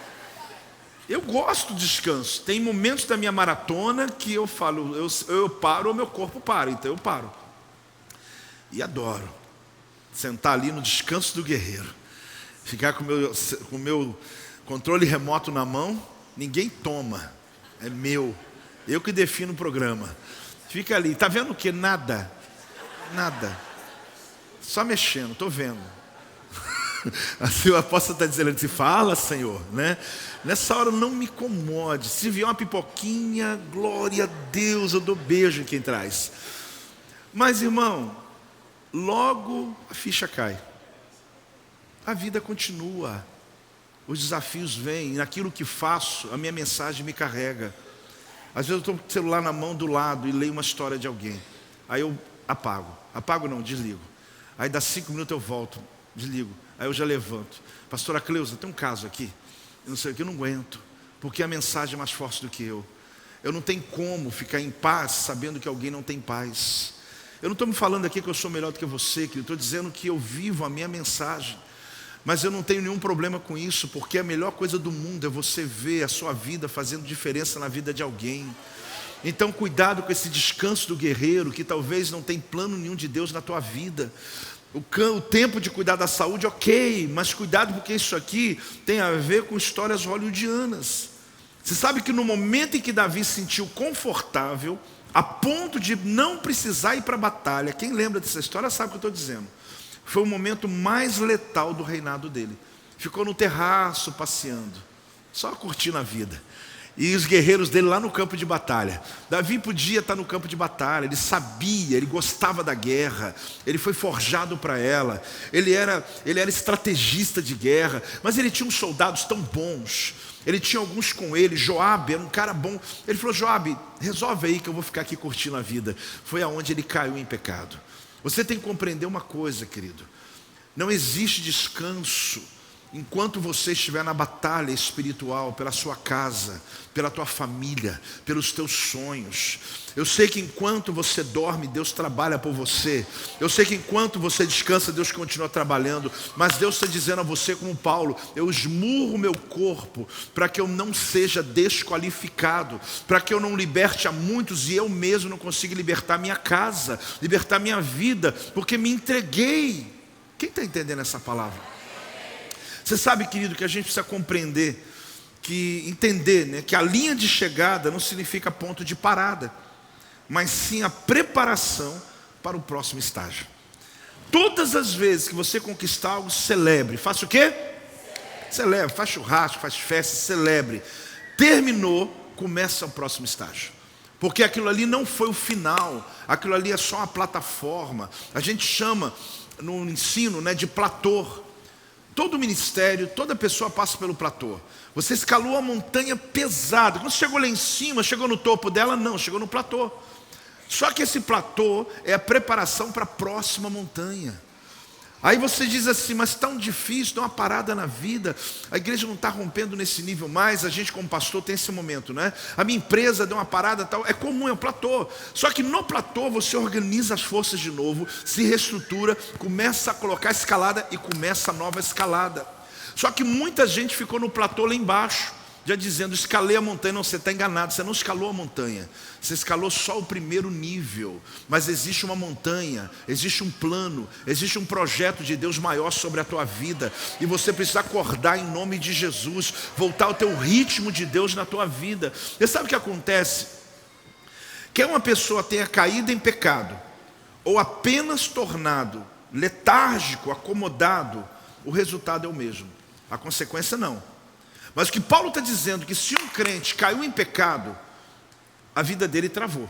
Eu gosto do descanso. Tem momentos da minha maratona que eu falo, eu paro ou meu corpo para, então eu paro. E adoro sentar ali no descanso do guerreiro, ficar com o meu controle remoto na mão. Ninguém toma, é meu, eu que defino o programa. Fica ali, está vendo o que? Nada, só mexendo, estou vendo. Assim, o apóstolo está dizendo assim, fala Senhor, né? Nessa hora não me incomode. Se vier uma pipoquinha, glória a Deus, eu dou beijo em quem traz. Mas irmão, logo a ficha cai. A vida continua. Os desafios vêm, e naquilo que faço, a minha mensagem me carrega. Às vezes eu estou com o celular na mão do lado e leio uma história de alguém. Aí eu apago não, desligo. Aí dá 5 minutos eu volto, desligo. Aí eu já levanto. Pastora Cleusa, tem um caso aqui. Eu não sei o que, eu não aguento. Porque a mensagem é mais forte do que eu. Eu não tenho como ficar em paz sabendo que alguém não tem paz. Eu não estou me falando aqui que eu sou melhor do que você, que eu estou dizendo que eu vivo a minha mensagem. Mas eu não tenho nenhum problema com isso, porque a melhor coisa do mundo é você ver a sua vida fazendo diferença na vida de alguém. Então cuidado com esse descanso do guerreiro, que talvez não tem plano nenhum de Deus na tua vida. O tempo de cuidar da saúde, ok, mas cuidado porque isso aqui tem a ver com histórias hollywoodianas. Você sabe que no momento em que Davi se sentiu confortável, a ponto de não precisar ir para a batalha, quem lembra dessa história sabe o que eu estou dizendo, foi o momento mais letal do reinado dele. Ficou no terraço passeando, só curtindo a vida. E os guerreiros dele lá no campo de batalha. Davi podia estar no campo de batalha, ele sabia, ele gostava da guerra, ele foi forjado para ela, ele era estrategista de guerra, mas ele tinha uns soldados tão bons, ele tinha alguns com ele. Joabe era um cara bom. Ele falou: Joabe, resolve aí que eu vou ficar aqui curtindo a vida. Foi aonde ele caiu em pecado. Você tem que compreender uma coisa, querido: não existe descanso enquanto você estiver na batalha espiritual pela sua casa, pela tua família, pelos teus sonhos. Eu sei que enquanto você dorme, Deus trabalha por você. Eu sei que enquanto você descansa, Deus continua trabalhando. Mas Deus está dizendo a você, como Paulo: eu esmurro meu corpo para que eu não seja desqualificado, para que eu não liberte a muitos e eu mesmo não consiga libertar minha casa, libertar minha vida, porque me entreguei. Quem está entendendo essa palavra? Você sabe, querido, que a gente precisa compreender, entender que a linha de chegada não significa ponto de parada, mas sim a preparação para o próximo estágio. Todas as vezes que você conquistar algo, celebre. Faça o quê? Celebre, faz churrasco, faz festa, celebre. Terminou, começa o próximo estágio. Porque aquilo ali não foi o final, aquilo ali é só uma plataforma. A gente chama no ensino de platô. Todo ministério, toda pessoa passa pelo platô. Você escalou a montanha pesada. Quando chegou lá em cima, chegou no topo dela? Não, chegou no platô. Só que esse platô é a preparação para a próxima montanha. Aí você diz assim: mas tão difícil, dá uma parada na vida, a igreja não está rompendo nesse nível mais. A gente como pastor tem esse momento, né? A minha empresa deu uma parada tal. É comum, é um platô. Só que no platô você organiza as forças de novo, se reestrutura, começa a colocar escalada e começa a nova escalada. Só que muita gente ficou no platô lá embaixo, já dizendo: escalei a montanha. Não, você está enganado, você não escalou a montanha, você escalou só o primeiro nível. Mas existe uma montanha, existe um plano, existe um projeto de Deus maior sobre a tua vida, e você precisa acordar em nome de Jesus, voltar ao teu ritmo de Deus na tua vida. Você sabe o que acontece? Quer uma pessoa tenha caído em pecado, ou apenas tornado letárgico, acomodado, o resultado é o mesmo, a consequência não. Mas o que Paulo está dizendo é que se um crente caiu em pecado, a vida dele travou.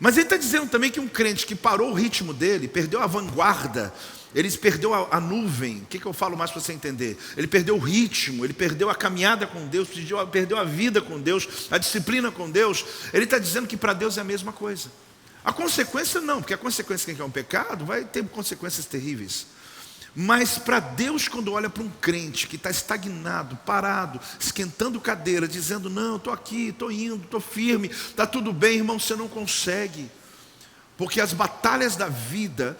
Mas ele está dizendo também que um crente que parou o ritmo dele, perdeu a vanguarda, ele perdeu a nuvem. O que eu falo mais para você entender? Ele perdeu o ritmo, ele perdeu a caminhada com Deus, perdeu a vida com Deus, a disciplina com Deus. Ele está dizendo que para Deus é a mesma coisa. A consequência não, porque a consequência de quem quer um pecado vai ter consequências terríveis. Mas para Deus, quando olha para um crente que está estagnado, parado, esquentando cadeira, dizendo: não, estou aqui, estou indo, estou firme, está tudo bem, irmão, você não consegue. Porque as batalhas da vida,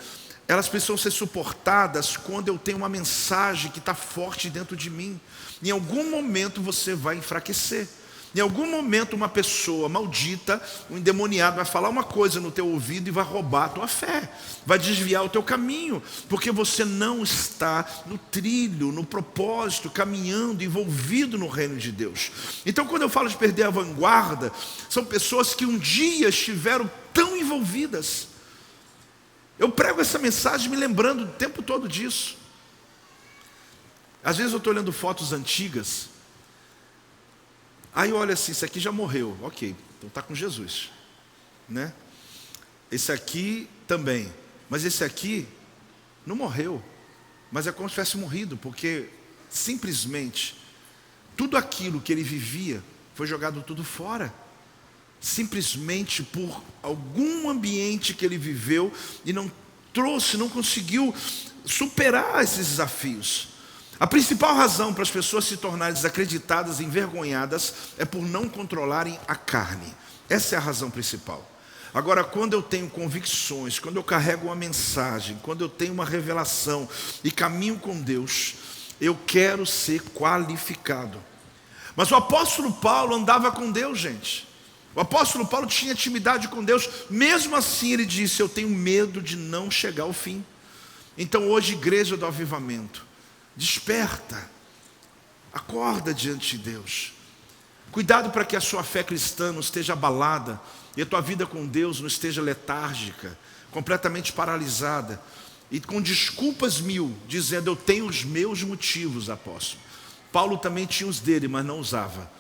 elas precisam ser suportadas quando eu tenho uma mensagem que está forte dentro de mim. Em algum momento você vai enfraquecer. Em algum momento uma pessoa maldita, um endemoniado, vai falar uma coisa no teu ouvido e vai roubar a tua fé, vai desviar o teu caminho, porque você não está no trilho, no propósito, caminhando, envolvido no reino de Deus. Então quando eu falo de perder a vanguarda, são pessoas que um dia estiveram tão envolvidas. Eu prego essa mensagem me lembrando o tempo todo disso. Às vezes eu estou olhando fotos antigas, aí olha assim: esse aqui já morreu, ok, então está com Jesus, né? Esse aqui também, mas esse aqui não morreu, mas é como se tivesse morrido, porque simplesmente tudo aquilo que ele vivia foi jogado tudo fora, simplesmente por algum ambiente que ele viveu e não conseguiu superar esses desafios. A principal razão para as pessoas se tornarem desacreditadas e envergonhadas é por não controlarem a carne. Essa é a razão principal. Agora, quando eu tenho convicções, quando eu carrego uma mensagem, quando eu tenho uma revelação e caminho com Deus, eu quero ser qualificado. Mas o apóstolo Paulo andava com Deus, gente. O apóstolo Paulo tinha intimidade com Deus. Mesmo assim ele disse: eu tenho medo de não chegar ao fim. Então hoje, igreja do avivamento, desperta, acorda diante de Deus. Cuidado para que a sua fé cristã não esteja abalada e a tua vida com Deus não esteja letárgica, completamente paralisada e com desculpas mil, dizendo: eu tenho os meus motivos, apóstolo. Paulo também tinha os dele, mas não usava.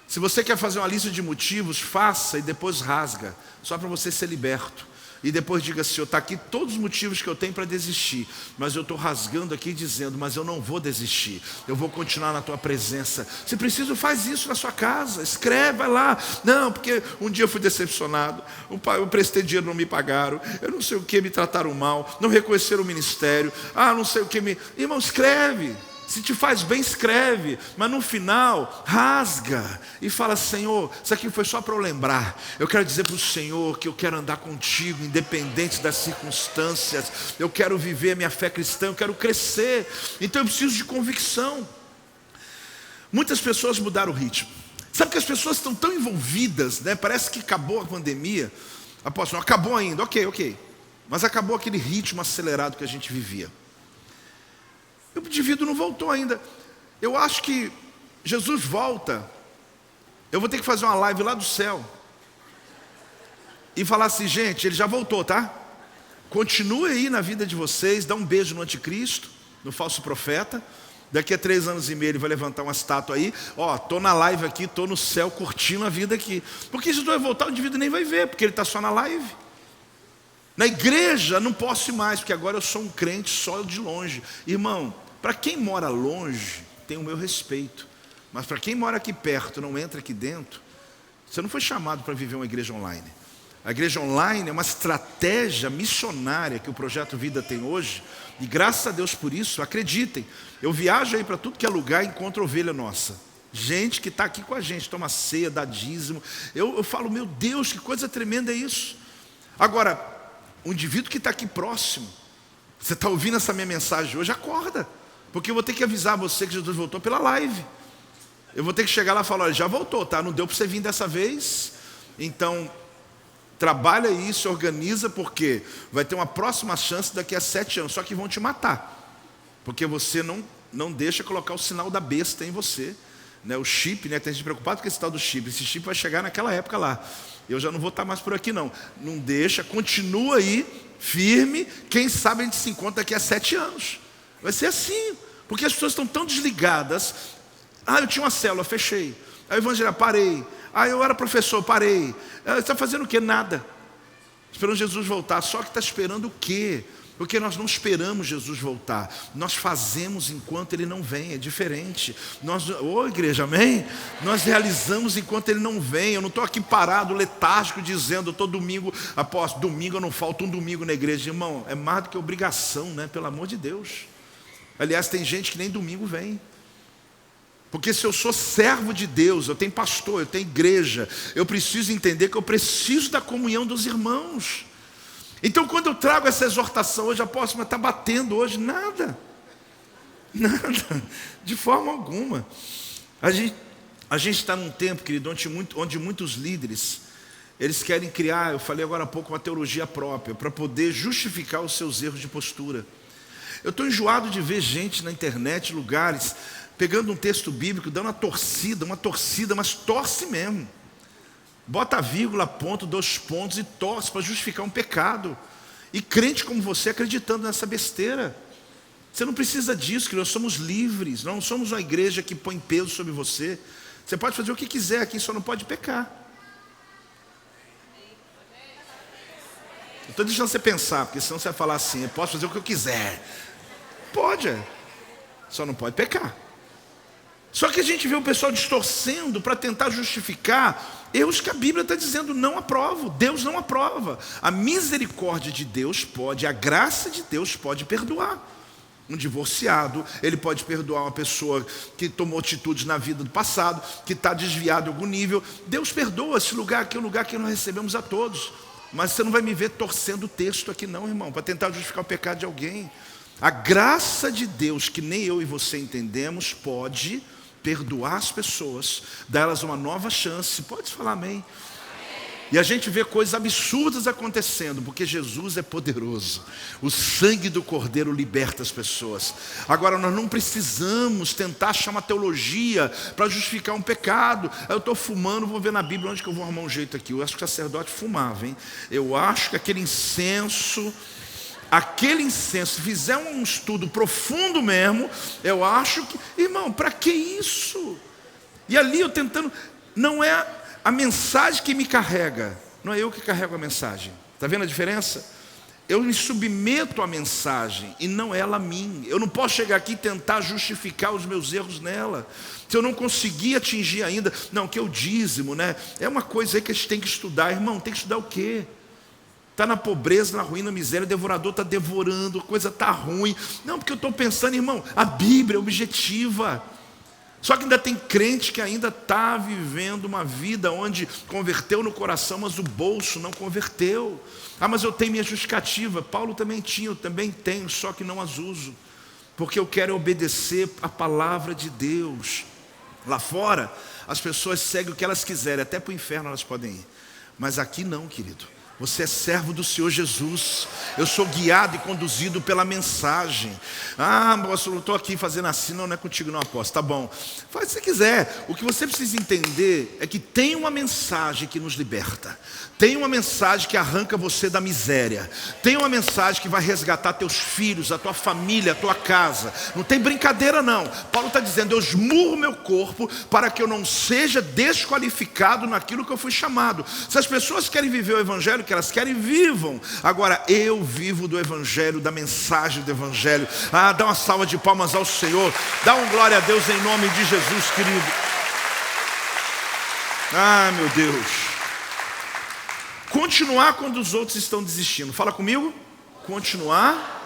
Se você quer fazer uma lista de motivos, faça e depois rasga, só para você ser liberto. E depois diga: Senhor, está aqui todos os motivos que eu tenho para desistir, mas eu estou rasgando aqui dizendo: mas eu não vou desistir, eu vou continuar na tua presença. Se preciso, faz isso na sua casa, escreve, vai lá. Não, porque um dia eu fui decepcionado, eu prestei dinheiro, não me pagaram, eu não sei o que, me trataram mal, não reconheceram o ministério, não sei o que me... Irmão, escreve. Se te faz bem, escreve, mas no final, rasga e fala: Senhor, isso aqui foi só para eu lembrar. Eu quero dizer para o Senhor que eu quero andar contigo, independente das circunstâncias. Eu quero viver a minha fé cristã, eu quero crescer. Então eu preciso de convicção. Muitas pessoas mudaram o ritmo. Sabe que as pessoas estão tão envolvidas, né? Parece que acabou a pandemia. Apóstolo, não acabou ainda, ok. Mas acabou aquele ritmo acelerado que a gente vivia. O indivíduo não voltou ainda. Eu acho que Jesus volta. Eu vou ter que fazer uma live lá do céu e falar assim: gente, ele já voltou, tá? Continue aí na vida de vocês. Dá um beijo no anticristo, no falso profeta. Daqui a 3 anos e meio ele vai levantar uma estátua aí: tô na live aqui, tô no céu curtindo a vida aqui. Porque Jesus vai voltar, o indivíduo nem vai ver, porque ele está só na live. Na igreja não posso ir mais, porque agora eu sou um crente só de longe. Irmão, para quem mora longe, tem o meu respeito. Mas para quem mora aqui perto, não entra aqui dentro, você não foi chamado para viver uma igreja online. A igreja online é uma estratégia missionária que o Projeto Vida tem hoje. E graças a Deus por isso, acreditem. Eu viajo aí para tudo que é lugar e encontro ovelha nossa. Gente que está aqui com a gente, toma ceia, dá dízimo. Eu falo: meu Deus, que coisa tremenda é isso. Agora, o indivíduo que está aqui próximo, você está ouvindo essa minha mensagem hoje, acorda. Porque eu vou ter que avisar você que Jesus voltou pela live. Eu vou ter que chegar lá e falar: olha, já voltou, tá? Não deu para você vir dessa vez. Então, trabalha isso, organiza, porque vai ter uma próxima chance daqui a 7 anos. Só que vão te matar. Porque você não deixa colocar o sinal da besta em você. Né? O chip, né? Tem gente preocupada com esse tal do chip. Esse chip vai chegar naquela época lá. Eu já não vou estar mais por aqui não. Não deixa, continua aí, firme. Quem sabe a gente se encontra daqui a 7 anos. Vai ser assim, porque as pessoas estão tão desligadas. Eu tinha uma célula, fechei. Aí evangelho, parei. Eu era professor, parei. Você está fazendo o quê? Nada. Esperando Jesus voltar. Só que está esperando o quê? Porque nós não esperamos Jesus voltar. Nós fazemos enquanto Ele não vem. É diferente. Igreja, amém? Nós realizamos enquanto Ele não vem. Eu não estou aqui parado, letárgico, dizendo: todo domingo, apóstolo, domingo eu não falto um domingo na igreja. Irmão, é mais do que obrigação, né? Pelo amor de Deus. Aliás, tem gente que nem domingo vem. Porque se eu sou servo de Deus, eu tenho pastor, eu tenho igreja, eu preciso entender que eu preciso da comunhão dos irmãos. Então quando eu trago essa exortação hoje, apóstolo, mas está batendo hoje? Nada, de forma alguma. A gente está num tempo, querido, onde muitos líderes, eles querem criar, eu falei agora há pouco, uma teologia própria, para poder justificar os seus erros de postura. Eu estou enjoado de ver gente na internet, lugares, pegando um texto bíblico, dando uma torcida, mas torce mesmo. Bota vírgula, ponto, 2 pontos e torce para justificar um pecado. E crente como você acreditando nessa besteira. Você não precisa disso, que nós somos livres. Nós não somos uma igreja que põe peso sobre você. Você pode fazer o que quiser aqui, só não pode pecar. Eu estou deixando você pensar, porque senão você vai falar assim: eu posso fazer o que eu quiser. Pode, só não pode pecar. Só que a gente vê o pessoal distorcendo para tentar justificar erros que a Bíblia está dizendo: não aprovo, Deus não aprova. A misericórdia de Deus pode, a graça de Deus pode perdoar. Um divorciado, ele pode perdoar uma pessoa que tomou atitudes na vida do passado, que está desviado em algum nível. Deus perdoa. Esse lugar aqui é um lugar que nós recebemos a todos. Mas você não vai me ver torcendo o texto aqui não, irmão, para tentar justificar o pecado de alguém. A graça de Deus, que nem eu e você entendemos, pode perdoar as pessoas, dar elas uma nova chance. Pode falar amém? E a gente vê coisas absurdas acontecendo, porque Jesus é poderoso. O sangue do Cordeiro liberta as pessoas. Agora, nós não precisamos tentar achar uma teologia para justificar um pecado. Eu estou fumando, vou ver na Bíblia onde que eu vou arrumar um jeito aqui. Eu acho que o sacerdote fumava, hein? Eu acho que aquele incenso, se fizer um estudo profundo mesmo, eu acho que... Irmão, para que isso? E ali eu tentando... Não é a mensagem que me carrega, não é eu que carrego a mensagem. Está vendo a diferença? Eu me submeto à mensagem e não ela a mim. Eu não posso chegar aqui e tentar justificar os meus erros nela. Se eu não conseguir atingir ainda, não, que eu dízimo, né? É uma coisa aí que a gente tem que estudar. Irmão, tem que estudar o quê? Está na pobreza, na ruína, na miséria, o devorador está devorando, a coisa está ruim. Não, porque eu estou pensando, irmão, a Bíblia é objetiva. Só que ainda tem crente que ainda está vivendo uma vida onde converteu no coração, mas o bolso não converteu. Ah, mas eu tenho minha justificativa. Paulo também tinha, eu também tenho, só que não as uso. Porque eu quero obedecer a palavra de Deus. Lá fora, as pessoas seguem o que elas quiserem, até para o inferno elas podem ir. Mas aqui não, querido. Você é servo do Senhor Jesus. Eu sou guiado e conduzido pela mensagem. Ah, apóstolo, eu estou aqui fazendo assim. Não é contigo não, apóstolo. Tá bom, faz o que você quiser. O que você precisa entender é que tem uma mensagem que nos liberta. Tem uma mensagem que arranca você da miséria. Tem uma mensagem que vai resgatar teus filhos, a tua família, a tua casa. Não tem brincadeira não. Paulo está dizendo, eu esmurro meu corpo para que eu não seja desqualificado naquilo que eu fui chamado. Se as pessoas querem viver o evangelho que elas querem, vivam. Agora eu vivo do evangelho, da mensagem do evangelho. Ah, dá uma salva de palmas ao Senhor. Dá um glória a Deus em nome de Jesus, querido. Ah, meu Deus. Continuar quando os outros estão desistindo. Fala comigo. Continuar.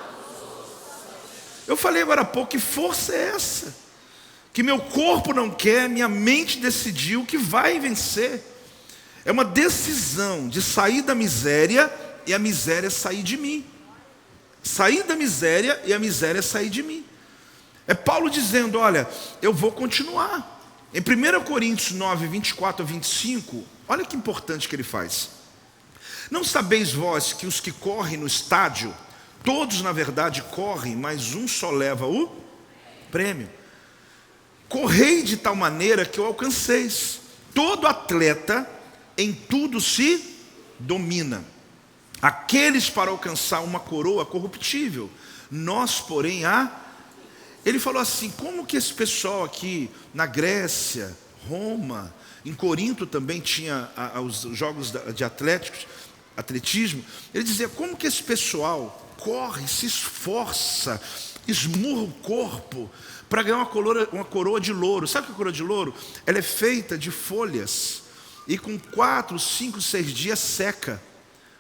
Eu falei agora há pouco, que força é essa? Que meu corpo não quer, minha mente decidiu que vai vencer. É uma decisão de sair da miséria e a miséria sair de mim. Sair da miséria e a miséria sair de mim. É Paulo dizendo, olha, eu vou continuar. Em 1 Coríntios 9, 24 a 25, olha que importante que ele faz. Não sabeis vós que os que correm no estádio, todos na verdade correm, mas um só leva o prêmio. Correi de tal maneira que o alcanceis. Todo atleta em tudo se domina. Aqueles para alcançar uma coroa corruptível, nós porém Ele falou assim, como que esse pessoal aqui na Grécia, Roma, em Corinto também tinha os jogos de atletismo. Ele dizia, como que esse pessoal corre, se esforça, esmurra o corpo para ganhar uma coroa de louro. Sabe o que é coroa de louro? Ela é feita de folhas e com 4, 5, 6 dias seca,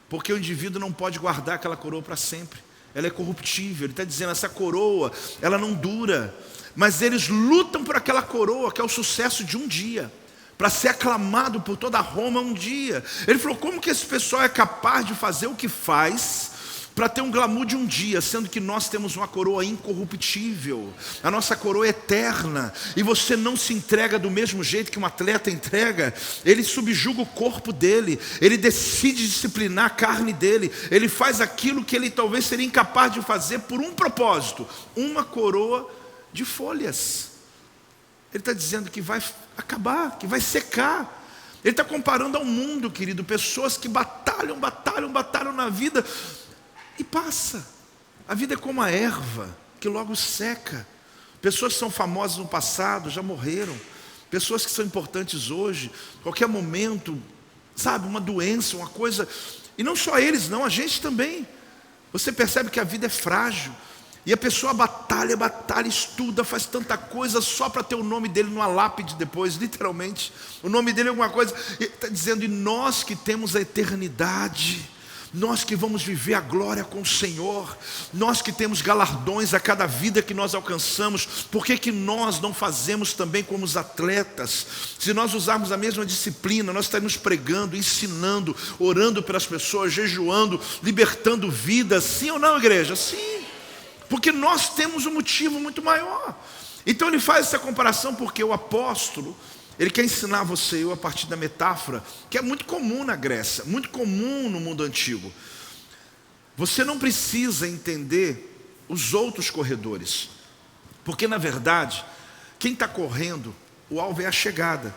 porque o indivíduo não pode guardar aquela coroa para sempre. Ela é corruptível. Ele está dizendo, essa coroa, ela não dura, mas eles lutam por aquela coroa que é o sucesso de um dia, para ser aclamado por toda Roma um dia. Ele falou, como que esse pessoal é capaz de fazer o que faz para ter um glamour de um dia, sendo que nós temos uma coroa incorruptível, a nossa coroa é eterna, e você não se entrega do mesmo jeito que um atleta entrega. Ele subjuga o corpo dele, ele decide disciplinar a carne dele, ele faz aquilo que ele talvez seria incapaz de fazer por um propósito, uma coroa de folhas. Ele está dizendo que vai acabar, que vai secar. Ele está comparando ao mundo, querido, pessoas que batalham na vida e passa. A vida é como a erva que logo seca. Pessoas que são famosas no passado já morreram. Pessoas que são importantes hoje, qualquer momento, sabe, uma doença, uma coisa. E não só eles não, a gente também. Você percebe que a vida é frágil. E a pessoa batalha, estuda, faz tanta coisa só para ter o nome dele numa lápide depois, literalmente. O nome dele é alguma coisa. Ele está dizendo, e nós que temos a eternidade, nós que vamos viver a glória com o Senhor, nós que temos galardões a cada vida que nós alcançamos, por que nós não fazemos também como os atletas? Se nós usarmos a mesma disciplina, nós estaremos pregando, ensinando, orando pelas pessoas, jejuando, libertando vidas, sim ou não, igreja? Sim, porque nós temos um motivo muito maior. Então ele faz essa comparação porque o apóstolo, Ele quer ensinar você e eu a partir da metáfora, que é muito comum na Grécia, muito comum no mundo antigo. Você não precisa entender os outros corredores, porque na verdade, quem está correndo, o alvo é a chegada.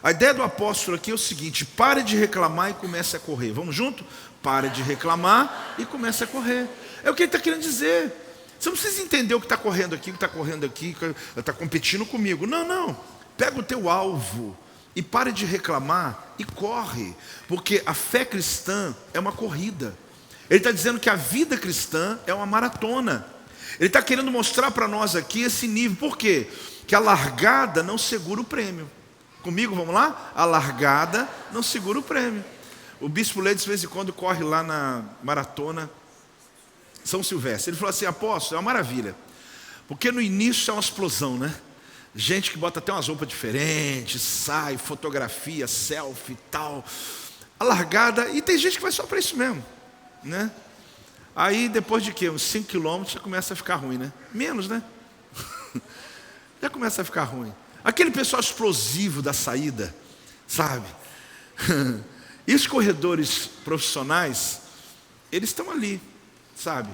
A ideia do apóstolo aqui é o seguinte: pare de reclamar e comece a correr. Vamos junto? Pare de reclamar e comece a correr. É o que ele está querendo dizer. Você não precisa entender o que está correndo aqui, está competindo comigo. Não. Pega o teu alvo e pare de reclamar e corre. Porque a fé cristã é uma corrida. Ele está dizendo que a vida cristã é uma maratona. Ele está querendo mostrar para nós aqui esse nível. Por quê? Que a largada não segura o prêmio. Comigo, vamos lá? A largada não segura o prêmio. O Bispo Leite, de vez em quando, corre lá na maratona São Silvestre. Ele falou assim: apóstolo, é uma maravilha, porque no início é uma explosão, né? Gente que bota até umas roupas diferentes, sai, fotografia, selfie e tal. A largada, e tem gente que vai só para isso mesmo, né? Aí depois de quê? Uns 5 quilômetros já começa a ficar ruim, né? Menos, né? Já começa a ficar ruim. Aquele pessoal explosivo da saída, sabe? E os corredores profissionais, eles estão ali, sabe?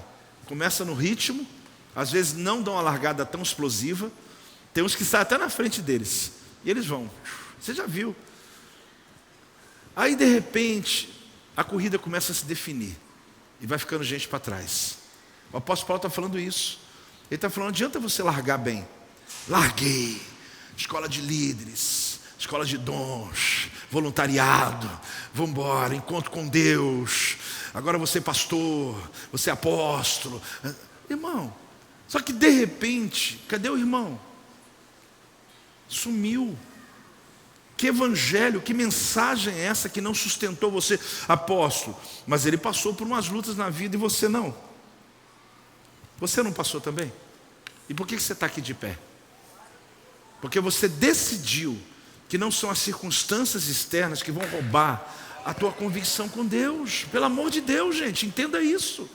Começa no ritmo, às vezes não dão uma largada tão explosiva. Tem uns que saem até na frente deles, e eles vão. Você já viu? Aí de repente, a corrida começa a se definir, e vai ficando gente para trás. O apóstolo Paulo está falando isso. Ele está falando: não adianta você largar bem. Larguei. Escola de líderes, escola de dons, voluntariado, vamos embora, encontro com Deus, agora você é pastor, você é apóstolo. Irmão, só que de repente, cadê o irmão? Sumiu. Que evangelho, que mensagem é essa que não sustentou você? Apóstolo, mas ele passou por umas lutas na vida e você não. Você não passou também? E por que você está aqui de pé? Porque você decidiu que não são as circunstâncias externas que vão roubar a tua convicção com Deus. Pelo amor de Deus, gente, entenda isso.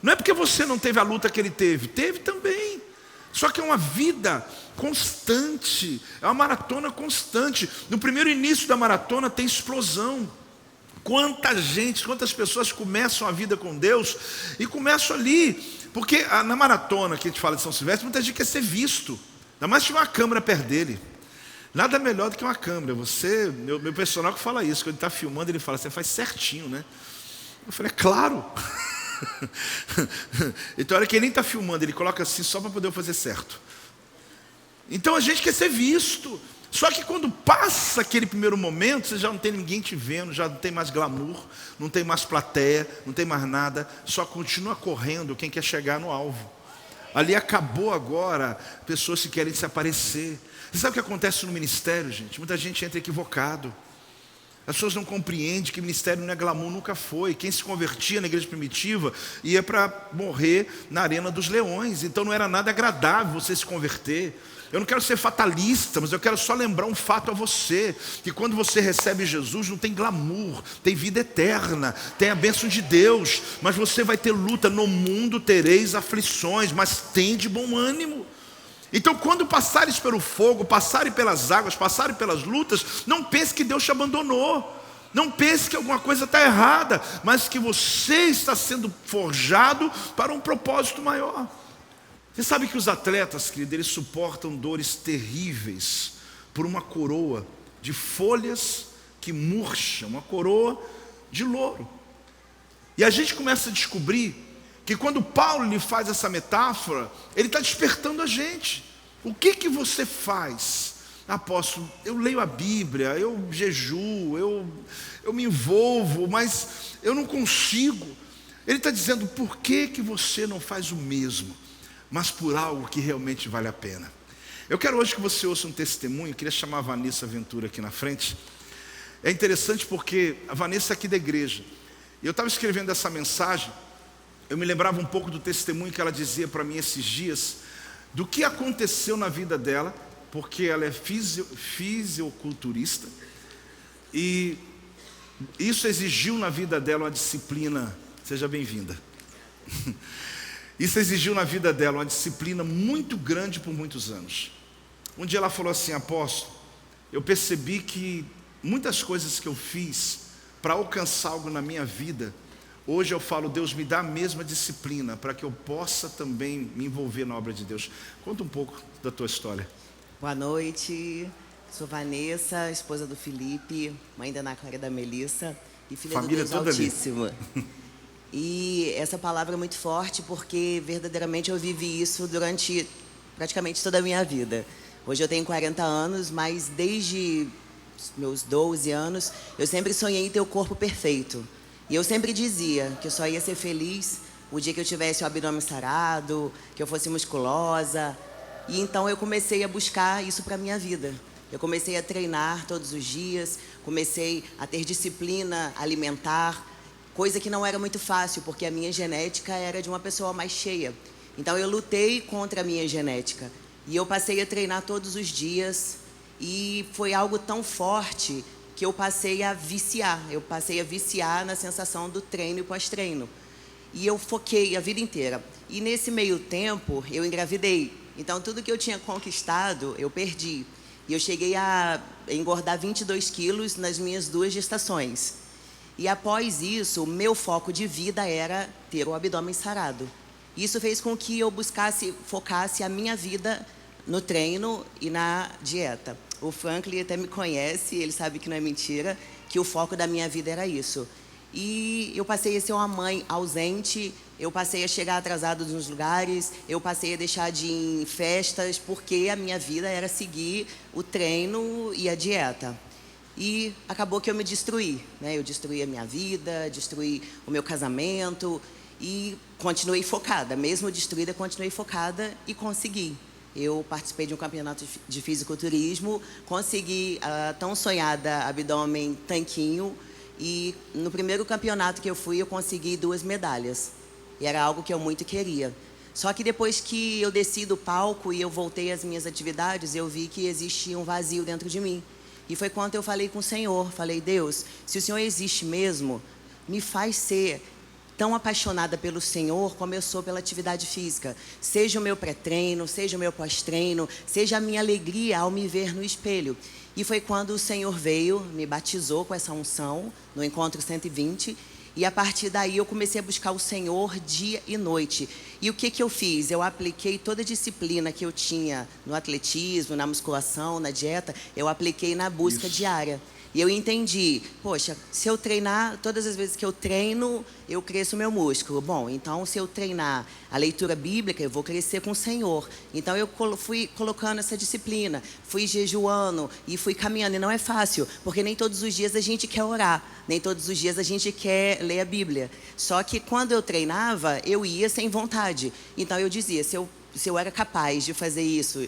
Não é porque você não teve a luta que ele teve, teve também. Só que é uma vida constante, é uma maratona constante. No primeiro início da maratona tem explosão. Quanta gente, quantas pessoas começam a vida com Deus e começam ali. Porque na maratona que a gente fala de São Silvestre, muita gente quer ser visto. Ainda mais se tiver uma câmera perto dele. Nada melhor do que uma câmera. Meu personal que fala isso, quando ele está filmando, ele fala: você faz certinho, né? Eu falei: é claro. Então, olha que ele nem está filmando, ele coloca assim só para poder eu fazer certo. Então a gente quer ser visto. Só que quando passa aquele primeiro momento, você já não tem ninguém te vendo, já não tem mais glamour, não tem mais plateia, não tem mais nada. Só continua correndo quem quer chegar no alvo. Ali acabou agora pessoas que querem se aparecer. Você sabe o que acontece no ministério, gente? Muita gente entra equivocado. As pessoas não compreendem que ministério não é glamour, nunca foi. Quem se convertia na igreja primitiva ia para morrer na arena dos leões. Então não era nada agradável você se converter. Eu não quero ser fatalista, mas eu quero só lembrar um fato a você: que quando você recebe Jesus não tem glamour, tem vida eterna, tem a bênção de Deus. Mas você vai ter luta. No mundo tereis aflições, mas tem de bom ânimo. Então quando passares pelo fogo, passarem pelas águas, passarem pelas lutas, não pense que Deus te abandonou. Não pense que alguma coisa está errada, mas que você está sendo forjado para um propósito maior. Você sabe que os atletas, querido, eles suportam dores terríveis por uma coroa de folhas que murcham, uma coroa de louro. E a gente começa a descobrir que quando Paulo lhe faz essa metáfora, ele está despertando a gente. O que você faz? Apóstolo, eu leio a Bíblia, eu jejuo, eu me envolvo, mas eu não consigo. Ele está dizendo: por que você não faz o mesmo, mas por algo que realmente vale a pena? Eu quero hoje que você ouça um testemunho. Eu queria chamar a Vanessa Ventura aqui na frente. É interessante porque a Vanessa é aqui da igreja. E eu estava escrevendo essa mensagem, eu me lembrava um pouco do testemunho que ela dizia para mim esses dias, do que aconteceu na vida dela, porque ela é fisiculturista, e isso exigiu na vida dela uma disciplina. Seja bem-vinda. Isso exigiu na vida dela uma disciplina muito grande por muitos anos. Um dia ela falou assim: apóstolo, eu percebi que muitas coisas que eu fiz para alcançar algo na minha vida, hoje eu falo, Deus me dá a mesma disciplina para que eu possa também me envolver na obra de Deus. Conta um pouco da tua história. Boa noite, sou Vanessa, esposa do Felipe, mãe da Ana Clara e da Melissa e filha Família do Deus toda ali. Altíssimo. E essa palavra é muito forte porque verdadeiramente eu vivi isso durante praticamente toda a minha vida. Hoje eu tenho 40 anos, mas desde meus 12 anos eu sempre sonhei em ter o corpo perfeito. E eu sempre dizia que eu só ia ser feliz o dia que eu tivesse o abdômen sarado, que eu fosse musculosa. E então eu comecei a buscar isso para a minha vida. Eu comecei a treinar todos os dias, comecei a ter disciplina alimentar, coisa que não era muito fácil, porque a minha genética era de uma pessoa mais cheia. Então eu lutei contra a minha genética. E eu passei a treinar todos os dias. E foi algo tão forte que eu passei a viciar. Eu passei a viciar na sensação do treino e pós-treino. E eu foquei a vida inteira. E nesse meio tempo, eu engravidei. Então, tudo que eu tinha conquistado, eu perdi. E eu cheguei a engordar 22 quilos nas minhas 2 gestações. E após isso, o meu foco de vida era ter o abdômen sarado. Isso fez com que eu focasse a minha vida no treino e na dieta. O Franklin até me conhece, ele sabe que não é mentira, que o foco da minha vida era isso. E eu passei a ser uma mãe ausente, eu passei a chegar atrasada nos lugares, eu passei a deixar de ir em festas, porque a minha vida era seguir o treino e a dieta. E acabou que eu me destruí, né? Eu destruí a minha vida, destruí o meu casamento e continuei focada. Mesmo destruída, continuei focada e consegui. Eu participei de um campeonato de fisiculturismo, consegui a tão sonhada abdômen tanquinho e no primeiro campeonato que eu fui, eu consegui 2 medalhas. E era algo que eu muito queria. Só que depois que eu desci do palco e eu voltei às minhas atividades, eu vi que existia um vazio dentro de mim. E foi quando eu falei com o Senhor, falei, Deus, se o Senhor existe mesmo, me faz ser tão apaixonada pelo Senhor como eu sou pela atividade física. Seja o meu pré-treino, seja o meu pós-treino, seja a minha alegria ao me ver no espelho. E foi quando o Senhor veio, me batizou com essa unção, no Encontro 120, e a partir daí eu comecei a buscar o Senhor dia e noite. E o que eu fiz? Eu apliquei toda a disciplina que eu tinha no atletismo, na musculação, na dieta, eu apliquei na busca diária. E eu entendi, poxa, se eu treinar, todas as vezes que eu treino, eu cresço o meu músculo. Bom, então se eu treinar a leitura bíblica, eu vou crescer com o Senhor. Então eu fui colocando essa disciplina, fui jejuando e fui caminhando. E não é fácil, porque nem todos os dias a gente quer orar, nem todos os dias a gente quer ler a Bíblia. Só que quando eu treinava, eu ia sem vontade. Então eu dizia, se eu era capaz de fazer isso,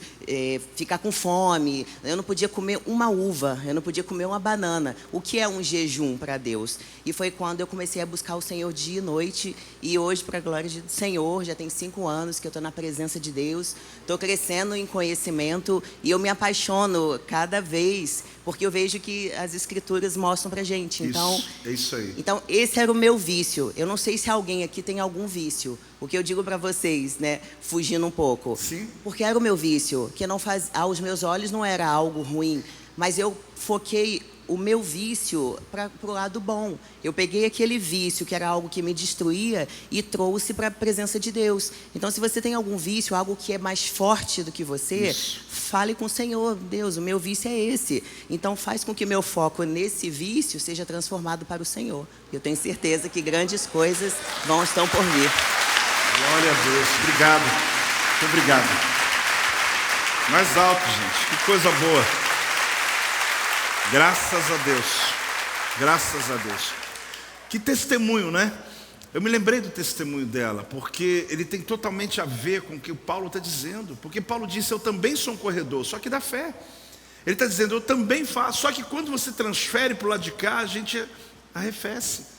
ficar com fome, eu não podia comer uma uva, eu não podia comer uma banana. O que é um jejum para Deus? E foi quando eu comecei a buscar o Senhor dia e noite. E hoje, para a glória do Senhor, já tem 5 anos que eu estou na presença de Deus. Estou crescendo em conhecimento e eu me apaixono cada vez, porque eu vejo que as Escrituras mostram para a gente. Então, é isso aí. Então, esse era o meu vício. Eu não sei se alguém aqui tem algum vício. O que eu digo para vocês, né, fugindo um pouco. Sim. Porque era o meu vício, que não faz, aos meus olhos não era algo ruim, mas eu foquei o meu vício para o lado bom. Eu peguei aquele vício, que era algo que me destruía, e trouxe para a presença de Deus. Então, se você tem algum vício, algo que é mais forte do que você, fale com o Senhor. Deus, o meu vício é esse. Então, faz com que o meu foco nesse vício seja transformado para o Senhor. Eu tenho certeza que grandes coisas estão por vir. Glória a Deus. Obrigado. Muito obrigado. Mais alto, gente. Que coisa boa. Graças a Deus. Graças a Deus. Que testemunho, né? Eu me lembrei do testemunho dela, porque ele tem totalmente a ver com o que o Paulo está dizendo. Porque Paulo disse, eu também sou um corredor, só que da fé. Ele está dizendo, eu também faço. Só que quando você transfere para o lado de cá, a gente arrefece.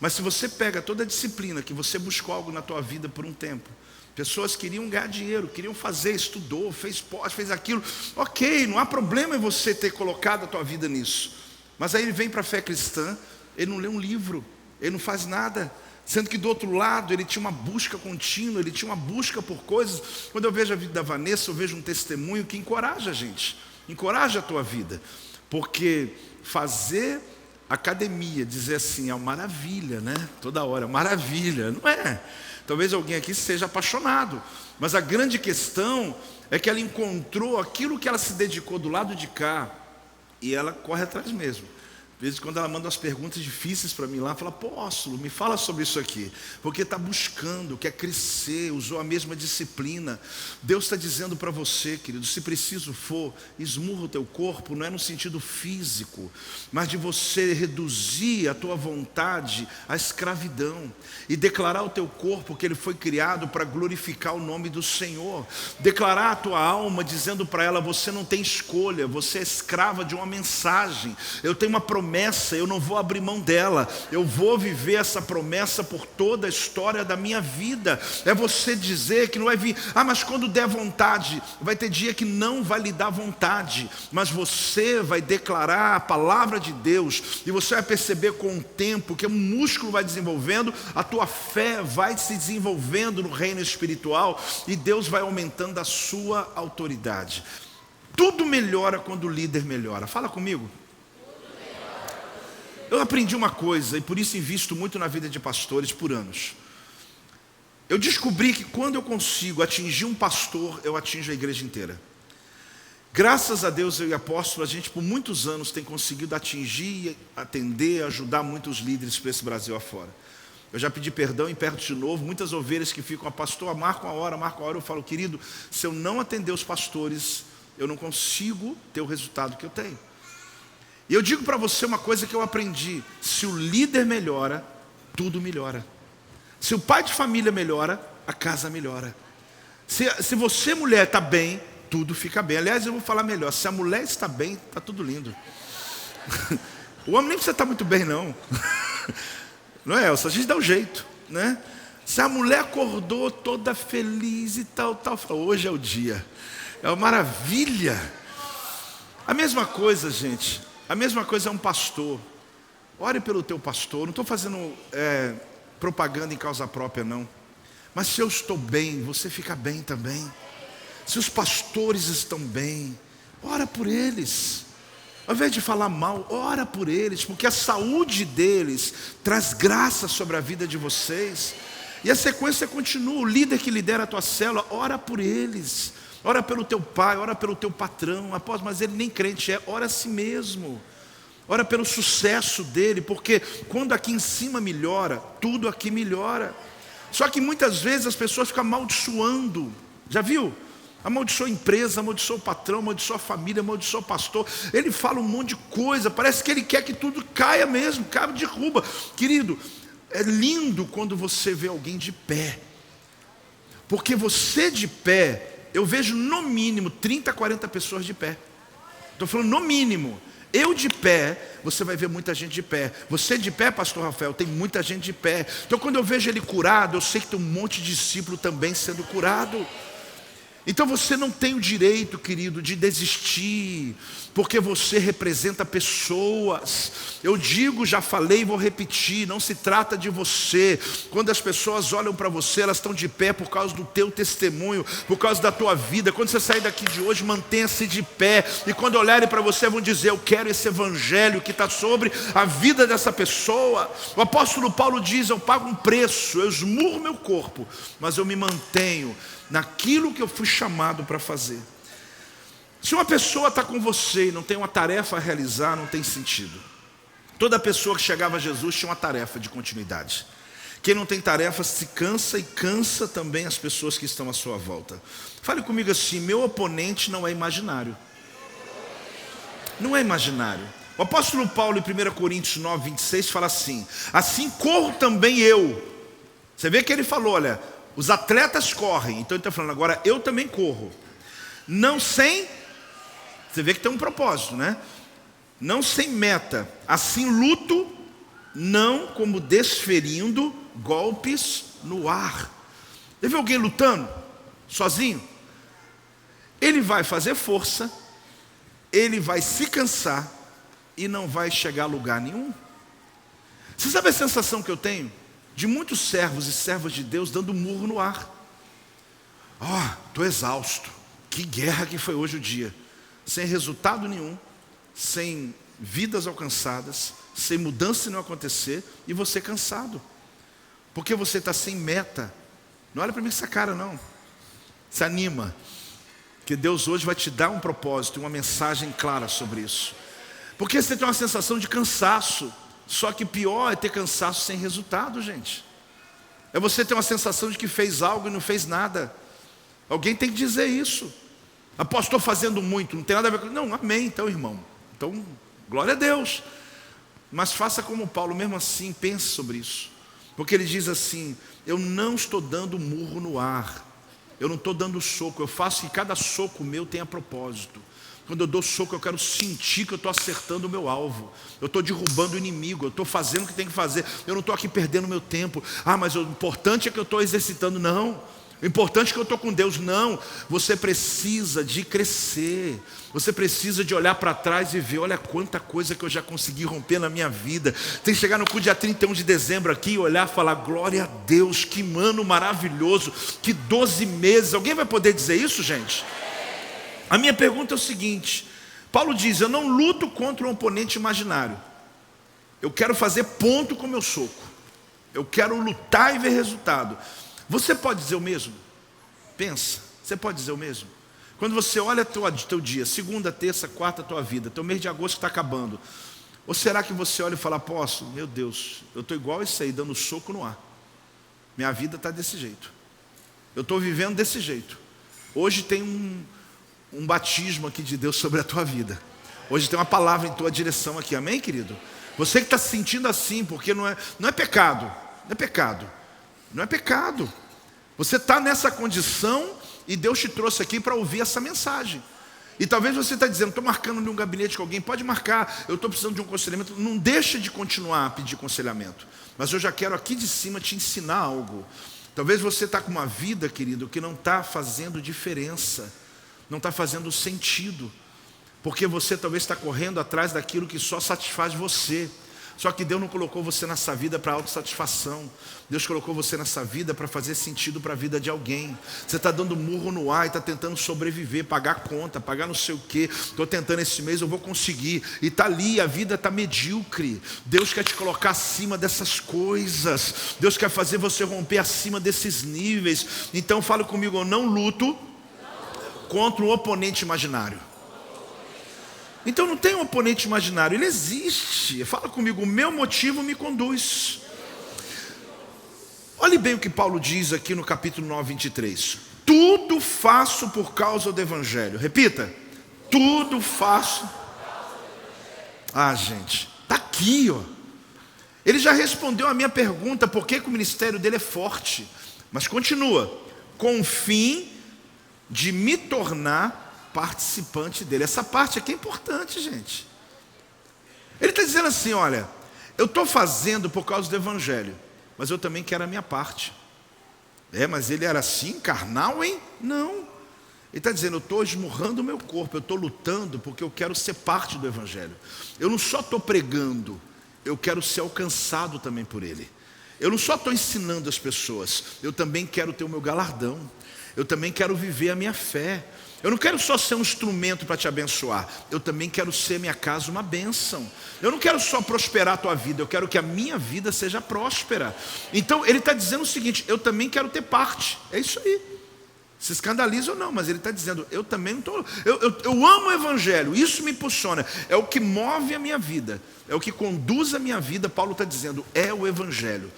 Mas se você pega toda a disciplina que você buscou algo na tua vida por um tempo, pessoas queriam ganhar dinheiro, queriam fazer, estudou, fez pós, fez aquilo, ok, não há problema em você ter colocado a tua vida nisso. Mas aí ele vem para a fé cristã, ele não lê um livro, ele não faz nada, sendo que do outro lado ele tinha uma busca contínua, ele tinha uma busca por coisas. Quando eu vejo a vida da Vanessa, eu vejo um testemunho que encoraja a gente. Encoraja a tua vida, porque fazer academia, dizer assim, é uma maravilha, né? Toda hora, maravilha, não é? Talvez alguém aqui seja apaixonado, mas a grande questão é que ela encontrou aquilo que ela se dedicou do lado de cá, e ela corre atrás mesmo. Às vezes, quando ela manda umas perguntas difíceis para mim lá, fala, apóstolo, me fala sobre isso aqui. Porque está buscando, quer crescer, usou a mesma disciplina. Deus está dizendo para você, querido, se preciso for, esmurra o teu corpo, não é no sentido físico, mas de você reduzir a tua vontade à escravidão. E declarar ao teu corpo que ele foi criado para glorificar o nome do Senhor. Declarar a tua alma, dizendo para ela, você não tem escolha, você é escrava de uma mensagem. Eu tenho uma promessa, eu não vou abrir mão dela, eu vou viver essa promessa por toda a história da minha vida. É você dizer que não vai vir, mas quando der vontade, vai ter dia que não vai lhe dar vontade, mas você vai declarar a palavra de Deus, e você vai perceber com o tempo que um músculo vai desenvolvendo, a tua fé vai se desenvolvendo no reino espiritual, e Deus vai aumentando a sua autoridade. Tudo melhora quando o líder melhora. Fala comigo. Eu aprendi uma coisa, e por isso invisto muito na vida de pastores por anos. Eu descobri que quando eu consigo atingir um pastor, eu atinjo a igreja inteira. Graças a Deus, eu e apóstolo, a gente por muitos anos tem conseguido atingir, atender, ajudar muitos líderes para esse Brasil afora. Eu já pedi perdão e perto de novo, muitas ovelhas que ficam, pastor, marca uma hora, eu falo, querido, se eu não atender os pastores, eu não consigo ter o resultado que eu tenho. E eu digo para você uma coisa que eu aprendi, se o líder melhora, tudo melhora. Se o pai de família melhora, a casa melhora. Se você mulher está bem, tudo fica bem. Aliás, eu vou falar melhor, se a mulher está bem, está tudo lindo. O homem nem precisa estar muito bem não. Não é, Elsa? A gente dá um jeito, né? Se a mulher acordou toda feliz e tal, hoje é o dia. É uma maravilha. A mesma coisa, gente. A mesma coisa é um pastor. Ore pelo teu pastor. Não estou fazendo propaganda em causa própria, não. Mas se eu estou bem, você fica bem também. Se os pastores estão bem, ora por eles. Ao invés de falar mal, ora por eles, porque a saúde deles traz graça sobre a vida de vocês. E a sequência continua. O líder que lidera a tua célula, ora por eles. Ora pelo teu pai, ora pelo teu patrão. Após, mas ele nem crente é, ora a si mesmo. Ora pelo sucesso dele, porque quando aqui em cima melhora, tudo aqui melhora. Só que muitas vezes as pessoas ficam amaldiçoando. Já viu? Amaldiçoa a empresa, amaldiçoa o patrão, amaldiçoa a família, amaldiçoa o pastor. Ele fala um monte de coisa, parece que ele quer que tudo caia mesmo, caia, derruba. Querido, é lindo quando você vê alguém de pé. Porque você de pé, eu vejo no mínimo 30, 40 pessoas de pé. Estou falando no mínimo. Eu de pé, você vai ver muita gente de pé. Você de pé, pastor Rafael, tem muita gente de pé. Então quando eu vejo ele curado, eu sei que tem um monte de discípulo também sendo curado. Então você não tem o direito, querido, de desistir, porque você representa pessoas. Eu digo, já falei e vou repetir, não se trata de você. Quando as pessoas olham para você, elas estão de pé por causa do teu testemunho, por causa da tua vida. Quando você sair daqui de hoje, mantenha-se de pé. E quando olharem para você, vão dizer, eu quero esse evangelho que está sobre a vida dessa pessoa. O apóstolo Paulo diz, eu pago um preço, eu esmurro meu corpo, mas eu me mantenho naquilo que eu fui chamado para fazer. Se uma pessoa está com você e não tem uma tarefa a realizar, não tem sentido. Toda pessoa que chegava a Jesus tinha uma tarefa de continuidade. Quem não tem tarefa se cansa e cansa também as pessoas que estão à sua volta. Fale comigo assim, meu oponente não é imaginário. Não é imaginário. O apóstolo Paulo em 1 Coríntios 9, 26 fala assim, assim corro também eu. Você vê que ele falou, olha, os atletas correm, então ele está falando, agora eu também corro. Não sem, você vê que tem um propósito, né? Não sem meta, assim luto, não como desferindo golpes no ar. Já viu alguém lutando, sozinho? Ele vai fazer força, ele vai se cansar e não vai chegar a lugar nenhum. Você sabe a sensação que eu tenho? De muitos servos e servas de Deus dando murro no ar. Estou exausto. Que guerra que foi hoje o dia. sem resultado nenhum, sem vidas alcançadas, sem mudança não acontecer, e você cansado, porque você está sem meta. Não olha para mim com essa cara não, se anima, que Deus hoje vai te dar um propósito, uma mensagem clara sobre isso. Porque você tem uma sensação de cansaço, só que pior é ter cansaço sem resultado, gente. É você ter uma sensação de que fez algo e não fez nada. Alguém tem que dizer isso. Apóstolo, estou fazendo muito, não tem nada a ver com... Não, amém então, irmão. Então, glória a Deus. Mas faça como Paulo, mesmo assim, pense sobre isso. Porque ele diz assim: eu não estou dando murro no ar, eu não estou dando soco, eu faço que cada soco meu tenha propósito. Quando eu dou soco, eu quero sentir que eu estou acertando o meu alvo, eu estou derrubando o inimigo, eu estou fazendo o que tem que fazer, eu não estou aqui perdendo meu tempo. Mas o importante é que eu estou exercitando. Não, o importante é que eu estou com Deus. Não, você precisa de crescer, você precisa de olhar para trás e ver: olha quanta coisa que eu já consegui romper na minha vida. Tem que chegar no dia 31 de dezembro aqui e olhar e falar: glória a Deus, que ano maravilhoso, que 12 meses. Alguém vai poder dizer isso, gente? A minha pergunta é o seguinte: Paulo diz: eu não luto contra um oponente imaginário, eu quero fazer ponto com o meu soco, eu quero lutar e ver resultado. Você pode dizer o mesmo? Pensa, você pode dizer o mesmo? Quando você olha teu dia, segunda, terça, quarta, tua vida, teu mês de agosto está acabando, ou será que você olha e fala: posso, meu Deus, eu estou igual isso aí, dando soco no ar, minha vida está desse jeito, eu estou vivendo desse jeito. Hoje tem um batismo aqui de Deus sobre a tua vida, hoje tem uma palavra em tua direção aqui, amém, querido? Você que está se sentindo assim, porque não é pecado, não é pecado, não é pecado. Você está nessa condição e Deus te trouxe aqui para ouvir essa mensagem. E talvez você está dizendo: estou marcando num gabinete com alguém, pode marcar, eu estou precisando de um aconselhamento. Não deixa de continuar a pedir aconselhamento, mas eu já quero aqui de cima te ensinar algo. Talvez você está com uma vida, querido, que não está fazendo diferença, não está fazendo sentido, porque você talvez está correndo atrás daquilo que só satisfaz você. Só que Deus não colocou você nessa vida para autossatisfação, Deus colocou você nessa vida para fazer sentido para a vida de alguém. Você está dando murro no ar e está tentando sobreviver, pagar conta, pagar não sei o que. Estou tentando esse mês, eu vou conseguir. E está ali, a vida está medíocre. Deus quer te colocar acima dessas coisas, Deus quer fazer você romper acima desses níveis. Então fala comigo: eu não luto contra um oponente imaginário. Então não tem um oponente imaginário, ele existe. Fala comigo: o meu motivo me conduz. Olhe bem o que Paulo diz aqui no capítulo 9, 23. Tudo faço por causa do Evangelho. Repita: tudo faço. Gente, está aqui, ó. Ele já respondeu a minha pergunta: por que o ministério dele é forte? Mas continua: com o fim de me tornar participante dele. Essa parte aqui é importante, gente. Ele está dizendo assim: olha, eu estou fazendo por causa do Evangelho, mas eu também quero a minha parte. Mas ele era assim, carnal, hein? Não. Ele está dizendo: eu estou esmurrando o meu corpo, eu estou lutando porque eu quero ser parte do Evangelho. Eu não só estou pregando, eu quero ser alcançado também por ele. Eu não só estou ensinando as pessoas, eu também quero ter o meu galardão. Eu também quero viver a minha fé. Eu não quero só ser um instrumento para te abençoar, eu também quero ser minha casa uma bênção. Eu não quero só prosperar a tua vida, eu quero que a minha vida seja próspera. Então ele está dizendo o seguinte: eu também quero ter parte. É isso aí. Se escandaliza ou não, mas ele está dizendo: eu também não estou. Eu amo o Evangelho, isso me impulsiona, é o que move a minha vida, é o que conduz a minha vida. Paulo está dizendo: é o Evangelho,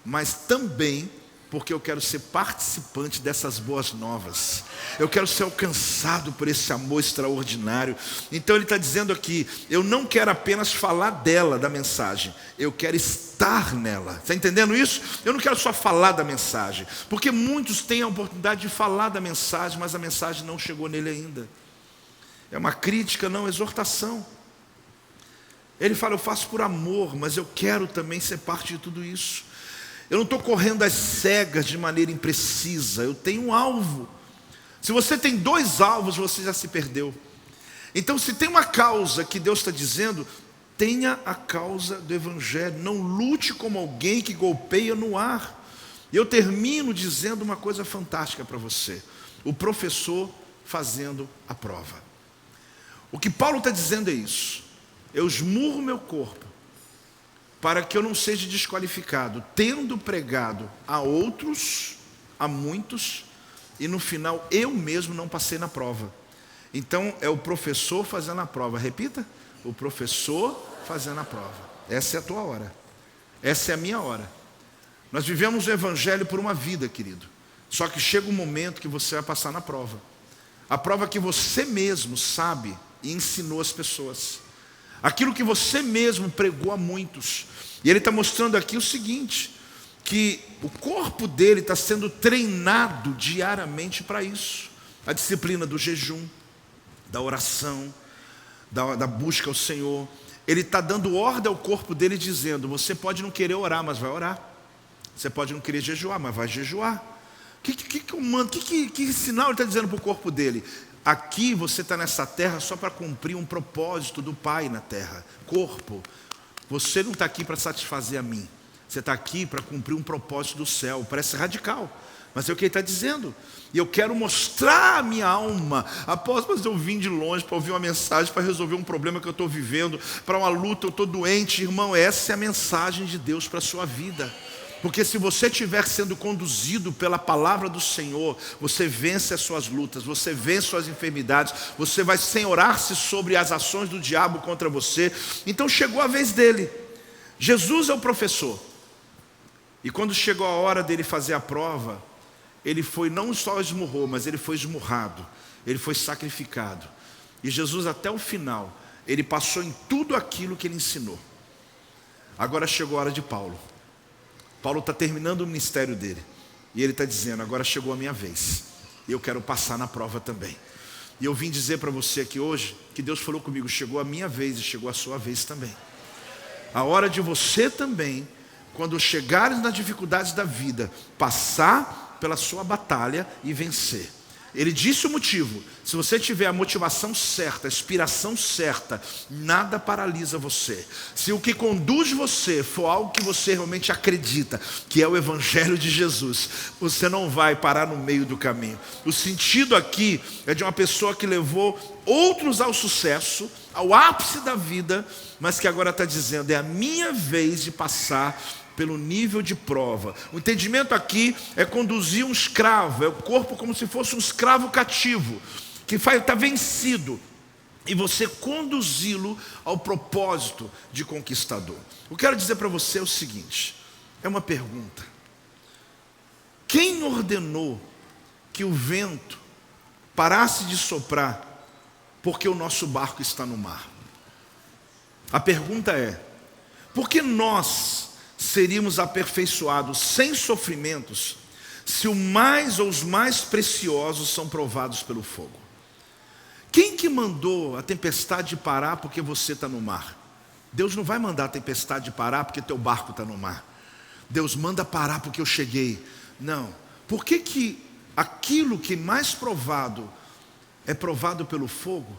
mas também porque eu quero ser participante dessas boas novas, eu quero ser alcançado por esse amor extraordinário. Então ele está dizendo aqui: eu não quero apenas falar dela, da mensagem, eu quero estar nela. Está entendendo isso? Eu não quero só falar da mensagem, porque muitos têm a oportunidade de falar da mensagem, mas a mensagem não chegou nele ainda. É uma crítica, não exortação. Ele fala: eu faço por amor, mas eu quero também ser parte de tudo isso. Eu não estou correndo às cegas de maneira imprecisa, eu tenho um alvo. Se você tem 2 alvos, você já se perdeu. Então, se tem uma causa que Deus está dizendo, tenha a causa do Evangelho. Não lute como alguém que golpeia no ar. E eu termino dizendo uma coisa fantástica para você: o professor fazendo a prova. O que Paulo está dizendo é isso: eu esmurro meu corpo para que eu não seja desqualificado, tendo pregado a outros, a muitos, e no final eu mesmo não passei na prova. Então é o professor fazendo a prova. Repita: o professor fazendo a prova. Essa é a tua hora, essa é a minha hora. Nós vivemos o evangelho por uma vida, querido. Só que chega um momento que você vai passar na prova. A prova que você mesmo sabe e ensinou as pessoas. Aquilo que você mesmo pregou a muitos. E ele está mostrando aqui o seguinte, que o corpo dele está sendo treinado diariamente para isso. A disciplina do jejum, da oração, da busca ao Senhor. Ele está dando ordem ao corpo dele, dizendo: você pode não querer orar, mas vai orar. Você pode não querer jejuar, mas vai jejuar. Que sinal ele está dizendo para o corpo dele? Aqui você está nessa terra só para cumprir um propósito do Pai na terra. Corpo, você não está aqui para satisfazer a mim. Você está aqui para cumprir um propósito do céu. Parece radical, mas é o que ele está dizendo. E eu quero mostrar a minha alma. Após, mas eu vim de longe para ouvir uma mensagem, para resolver um problema que eu estou vivendo, para uma luta, eu estou doente. Irmão, essa é a mensagem de Deus para a sua vida. Porque se você estiver sendo conduzido pela palavra do Senhor, você vence as suas lutas, você vence suas enfermidades, você vai senhorar-se sobre as ações do diabo contra você. Então chegou a vez dele. Jesus é o professor. E quando chegou a hora dele fazer a prova, ele foi, não só esmurrou, mas ele foi esmurrado, ele foi sacrificado. E Jesus até o final, ele passou em tudo aquilo que ele ensinou. Agora chegou a hora de Paulo. Paulo está terminando o ministério dele. E ele está dizendo: agora chegou a minha vez. E eu quero passar na prova também. E eu vim dizer para você aqui hoje, que Deus falou comigo: chegou a minha vez e chegou a sua vez também. A hora de você também, quando chegares nas dificuldades da vida, passar pela sua batalha e vencer. Ele disse o motivo: se você tiver a motivação certa, a inspiração certa, nada paralisa você. Se o que conduz você for algo que você realmente acredita, que é o Evangelho de Jesus, você não vai parar no meio do caminho. O sentido aqui é de uma pessoa que levou outros ao sucesso, ao ápice da vida, mas que agora está dizendo: é a minha vez de passar pelo nível de prova. O entendimento aqui é conduzir um escravo, é o corpo como se fosse um escravo cativo, que está vencido, e você conduzi-lo ao propósito de conquistador. Eu quero dizer para você o seguinte, é uma pergunta: quem ordenou que o vento parasse de soprar porque o nosso barco está no mar? A pergunta é: por que nós seríamos aperfeiçoados sem sofrimentos, se o mais ou os mais preciosos são provados pelo fogo? Quem que mandou a tempestade parar porque você está no mar? Deus não vai mandar a tempestade parar porque teu barco está no mar. Deus manda parar porque eu cheguei. Não. Por que aquilo que mais provado é provado pelo fogo?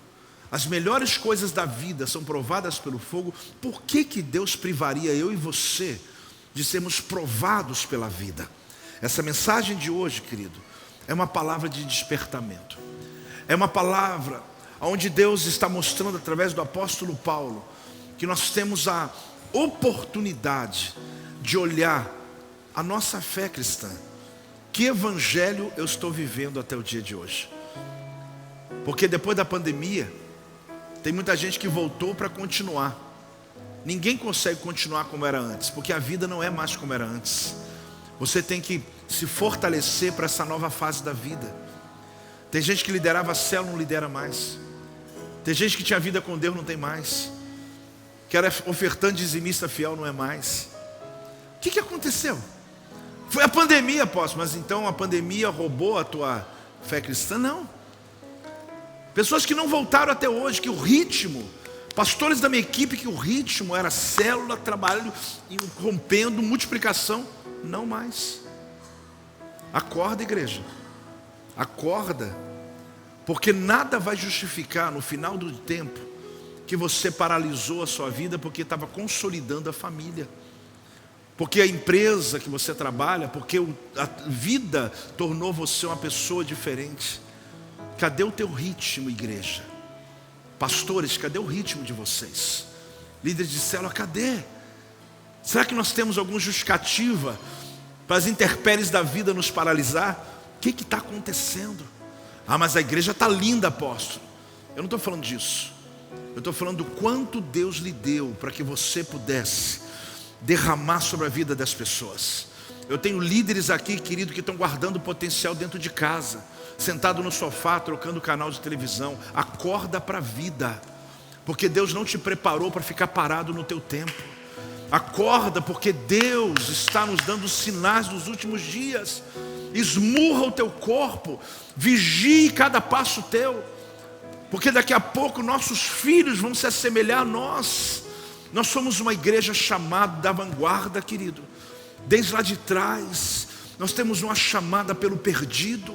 As melhores coisas da vida são provadas pelo fogo. Por que Deus privaria eu e você de sermos provados pela vida? Essa mensagem de hoje, querido, é uma palavra de despertamento. É uma palavra onde Deus está mostrando através do apóstolo Paulo que nós temos a oportunidade de olhar a nossa fé cristã. Que evangelho eu estou vivendo até o dia de hoje? Porque depois da pandemia, tem muita gente que voltou para continuar. Ninguém consegue continuar como era antes, porque a vida não é mais como era antes. Você tem que se fortalecer para essa nova fase da vida. Tem gente que liderava a célula, não lidera mais. Tem gente que tinha vida com Deus, não tem mais. Que era ofertante dizimista fiel, não é mais. O que aconteceu? Foi a pandemia, apóstolo. Mas então a pandemia roubou a tua fé cristã? Não. Pessoas que não voltaram até hoje, que o ritmo, pastores da minha equipe, que o ritmo era célula, trabalho, rompendo, multiplicação. Não mais. Acorda, igreja. Acorda. Porque nada vai justificar no final do tempo que você paralisou a sua vida porque estava consolidando a família. Porque a empresa que você trabalha, porque a vida tornou você uma pessoa diferente. Cadê o teu ritmo, igreja? Pastores, cadê o ritmo de vocês? Líderes de célula, cadê? Será que nós temos alguma justificativa para as intempéries da vida nos paralisar? O que está acontecendo? Ah, mas a igreja está linda, apóstolo. Eu não estou falando disso. Eu estou falando do quanto Deus lhe deu para que você pudesse derramar sobre a vida das pessoas. Eu tenho líderes aqui, querido, que estão guardando potencial dentro de casa, sentado no sofá, trocando canal de televisão. Acorda para a vida, porque Deus não te preparou para ficar parado no teu tempo. Acorda, porque Deus está nos dando sinais dos últimos dias. Esmurra o teu corpo, vigie cada passo teu, porque daqui a pouco nossos filhos vão se assemelhar a nós. Nós somos uma igreja chamada da vanguarda, querido. Desde lá de trás, nós temos uma chamada pelo perdido.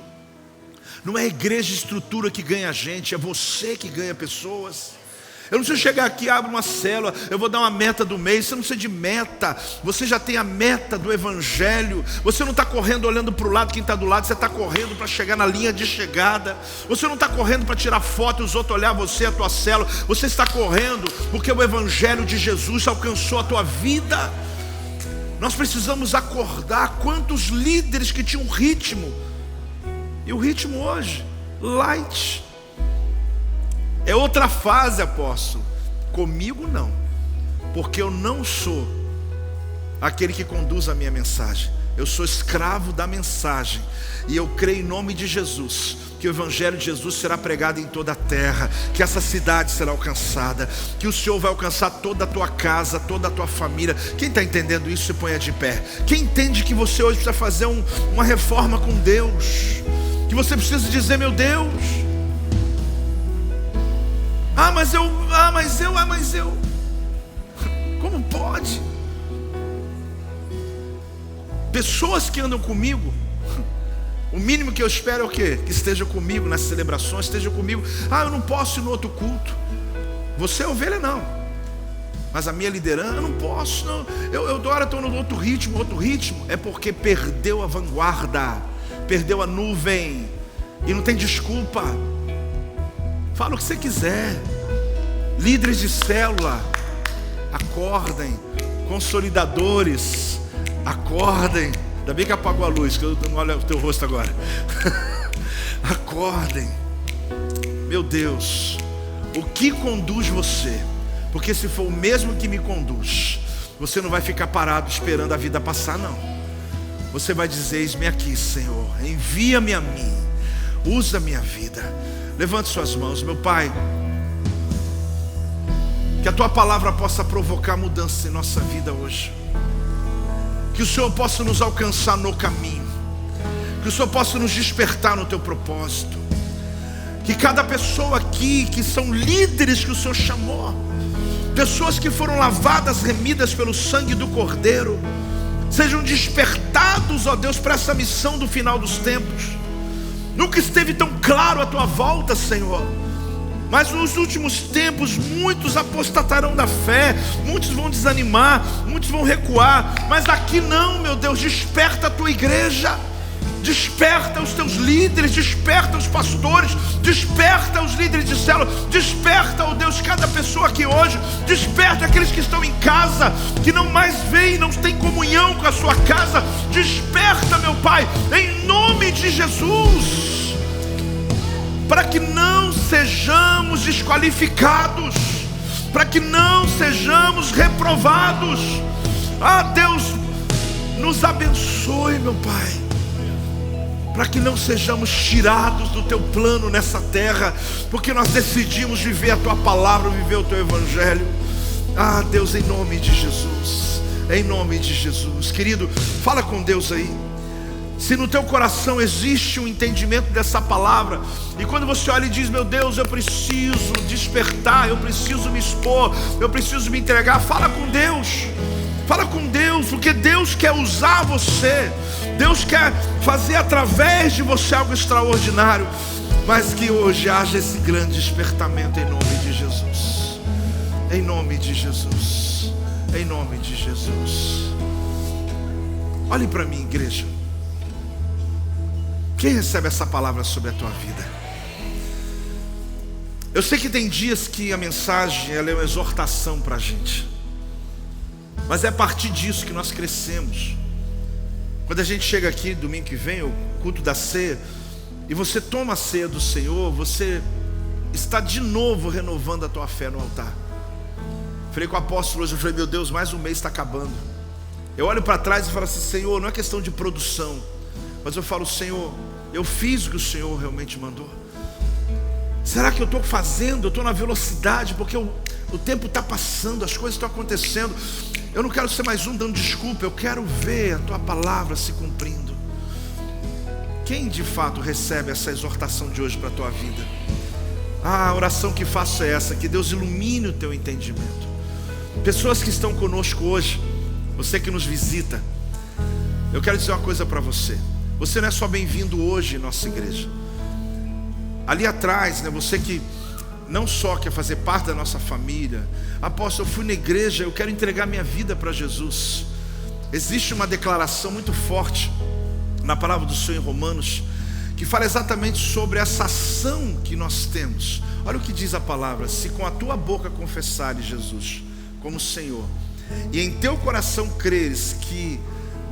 Não é a igreja estrutura que ganha a gente, é você que ganha pessoas. Eu não preciso chegar aqui, abro uma célula, eu vou dar uma meta do mês. Você não precisa de meta, você já tem a meta do evangelho. Você não está correndo olhando para o lado, quem está do lado, você está correndo para chegar na linha de chegada. Você não está correndo para tirar foto e os outros olhar você, a tua célula. Você está correndo porque o evangelho de Jesus alcançou a tua vida. Nós precisamos acordar. Quantos líderes que tinham ritmo, e o ritmo hoje, light. É outra fase, apóstolo. Comigo não, porque eu não sou aquele que conduz a minha mensagem. Eu sou escravo da mensagem. E eu creio em nome de Jesus que o evangelho de Jesus será pregado em toda a terra, que essa cidade será alcançada, que o Senhor vai alcançar toda a tua casa, toda a tua família. Quem está entendendo isso, se ponha de pé. Quem entende que você hoje precisa fazer uma reforma com Deus, que você precisa dizer: meu Deus, mas eu. Como pode? Pessoas que andam comigo, o mínimo que eu espero é o quê? Que esteja comigo nas celebrações, esteja comigo. Eu não posso ir no outro culto. Você é ovelha, não. Mas a minha liderança, eu não posso, não. Eu agora estou no outro ritmo. Outro ritmo é porque perdeu a vanguarda, perdeu a nuvem, e não tem desculpa. Fala o que você quiser. Líderes de célula, acordem. Consolidadores, acordem. Ainda bem que apagou a luz, que eu não olho o teu rosto agora. Acordem. Meu Deus, o que conduz você? Porque se for o mesmo que me conduz, você não vai ficar parado esperando a vida passar, não. Você vai dizer: eis-me aqui, Senhor, envia-me a mim, usa a minha vida. Levante suas mãos. Meu Pai, que a tua palavra possa provocar mudança em nossa vida hoje. Que o Senhor possa nos alcançar no caminho, que o Senhor possa nos despertar no teu propósito. Que cada pessoa aqui, que são líderes que o Senhor chamou, pessoas que foram lavadas, remidas pelo sangue do Cordeiro, sejam despertados, ó Deus, para essa missão do final dos tempos. Nunca esteve tão claro a tua volta, Senhor, mas nos últimos tempos muitos apostatarão da fé, muitos vão desanimar, muitos vão recuar. Mas aqui não, meu Deus. Desperta a tua igreja, desperta os teus líderes, desperta os pastores, desperta os líderes de célula, desperta, ó Deus, cada pessoa aqui hoje. Desperta aqueles que estão em casa, que não mais veem, não têm comunhão com a sua casa. Desperta, meu Pai, em nome de Jesus, para que não sejamos desqualificados, para que não sejamos reprovados. Deus, nos abençoe, meu Pai, para que não sejamos tirados do teu plano nessa terra, porque nós decidimos viver a tua palavra, viver o teu evangelho. Deus, em nome de Jesus, em nome de Jesus. Querido, fala com Deus aí. Se no teu coração existe um entendimento dessa palavra, e quando você olha e diz: meu Deus, eu preciso despertar, eu preciso me expor, eu preciso me entregar, fala com Deus. Fala com Deus, porque Deus quer usar você, Deus quer fazer através de você algo extraordinário. Mas que hoje haja esse grande despertamento em nome de Jesus. Em nome de Jesus. Em nome de Jesus. Olhe para mim, igreja. Quem recebe essa palavra sobre a tua vida? Eu sei que tem dias que a mensagem ela é uma exortação para a gente, mas é a partir disso que nós crescemos. Quando a gente chega aqui domingo que vem, o culto da ceia, e você toma a ceia do Senhor, você está de novo renovando a tua fé no altar. Falei com o apóstolo hoje, eu falei, meu Deus, mais um mês está acabando. Eu olho para trás e falo assim, Senhor, não é questão de produção, mas eu falo, Senhor, eu fiz o que o Senhor realmente mandou. Será que eu estou fazendo? Eu estou na velocidade, porque o tempo está passando, as coisas estão acontecendo. Eu não quero ser mais um dando desculpa, eu quero ver a tua palavra se cumprindo. Quem de fato recebe essa exortação de hoje para a tua vida? A oração que faço é essa, que Deus ilumine o teu entendimento. Pessoas que estão conosco hoje, você que nos visita, eu quero dizer uma coisa para você. Você não é só bem-vindo hoje em nossa igreja. Ali atrás, né, você que não só quer fazer parte da nossa família, apóstolo, eu fui na igreja, eu quero entregar minha vida para Jesus. Existe uma declaração muito forte na palavra do Senhor em Romanos, que fala exatamente sobre essa ação que nós temos. Olha o que diz a palavra: se com a tua boca confessares Jesus como Senhor, e em teu coração creres que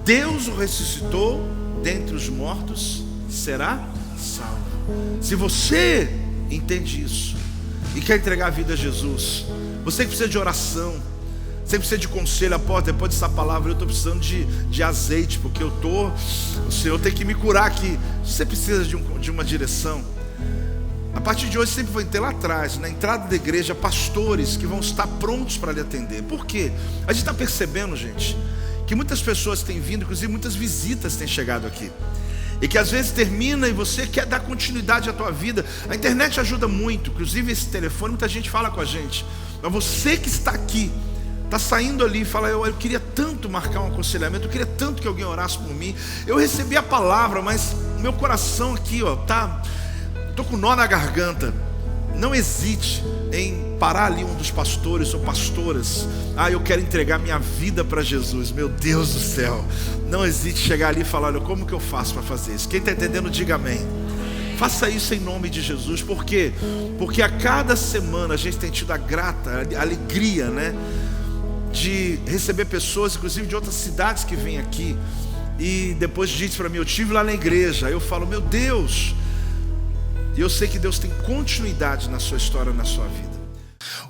Deus o ressuscitou dentre os mortos, será salvo. Se você entende isso e quer entregar a vida a Jesus, você que precisa de oração, você que precisa de conselho, apóstolo, depois dessa palavra eu estou precisando de azeite, porque o Senhor tem que me curar aqui. Você precisa de uma direção. A partir de hoje sempre vai ter lá atrás, na entrada da igreja, pastores que vão estar prontos para lhe atender. Por quê? A gente está percebendo, gente, que muitas pessoas têm vindo, inclusive muitas visitas têm chegado aqui, e que às vezes termina e você quer dar continuidade à tua vida. A internet ajuda muito, inclusive esse telefone, muita gente fala com a gente. Mas você que está aqui, está saindo ali e fala, eu queria tanto marcar um aconselhamento, eu queria tanto que alguém orasse por mim. Eu recebi a palavra, mas o meu coração aqui, estou com nó na garganta. Não hesite em parar ali um dos pastores ou pastoras. Eu quero entregar minha vida para Jesus. Meu Deus do céu. Não hesite em chegar ali e falar, olha, como que eu faço para fazer isso? Quem está entendendo, diga amém. Faça isso em nome de Jesus. Por quê? Porque a cada semana a gente tem tido a alegria, né, de receber pessoas, inclusive de outras cidades que vêm aqui, e depois diz para mim, eu estive lá na igreja. Aí eu falo, meu Deus. E eu sei que Deus tem continuidade na sua história, na sua vida.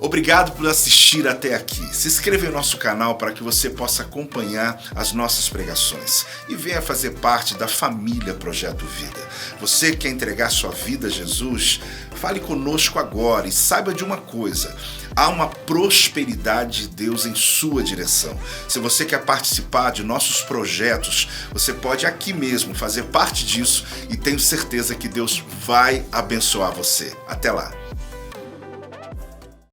Obrigado por assistir até aqui. Se inscreva em nosso canal para que você possa acompanhar as nossas pregações e venha fazer parte da família Projeto Vida. Você quer entregar sua vida a Jesus? Fale conosco agora e saiba de uma coisa: há uma prosperidade de Deus em sua direção. Se você quer participar de nossos projetos, você pode aqui mesmo fazer parte disso e tenho certeza que Deus vai abençoar você. Até lá!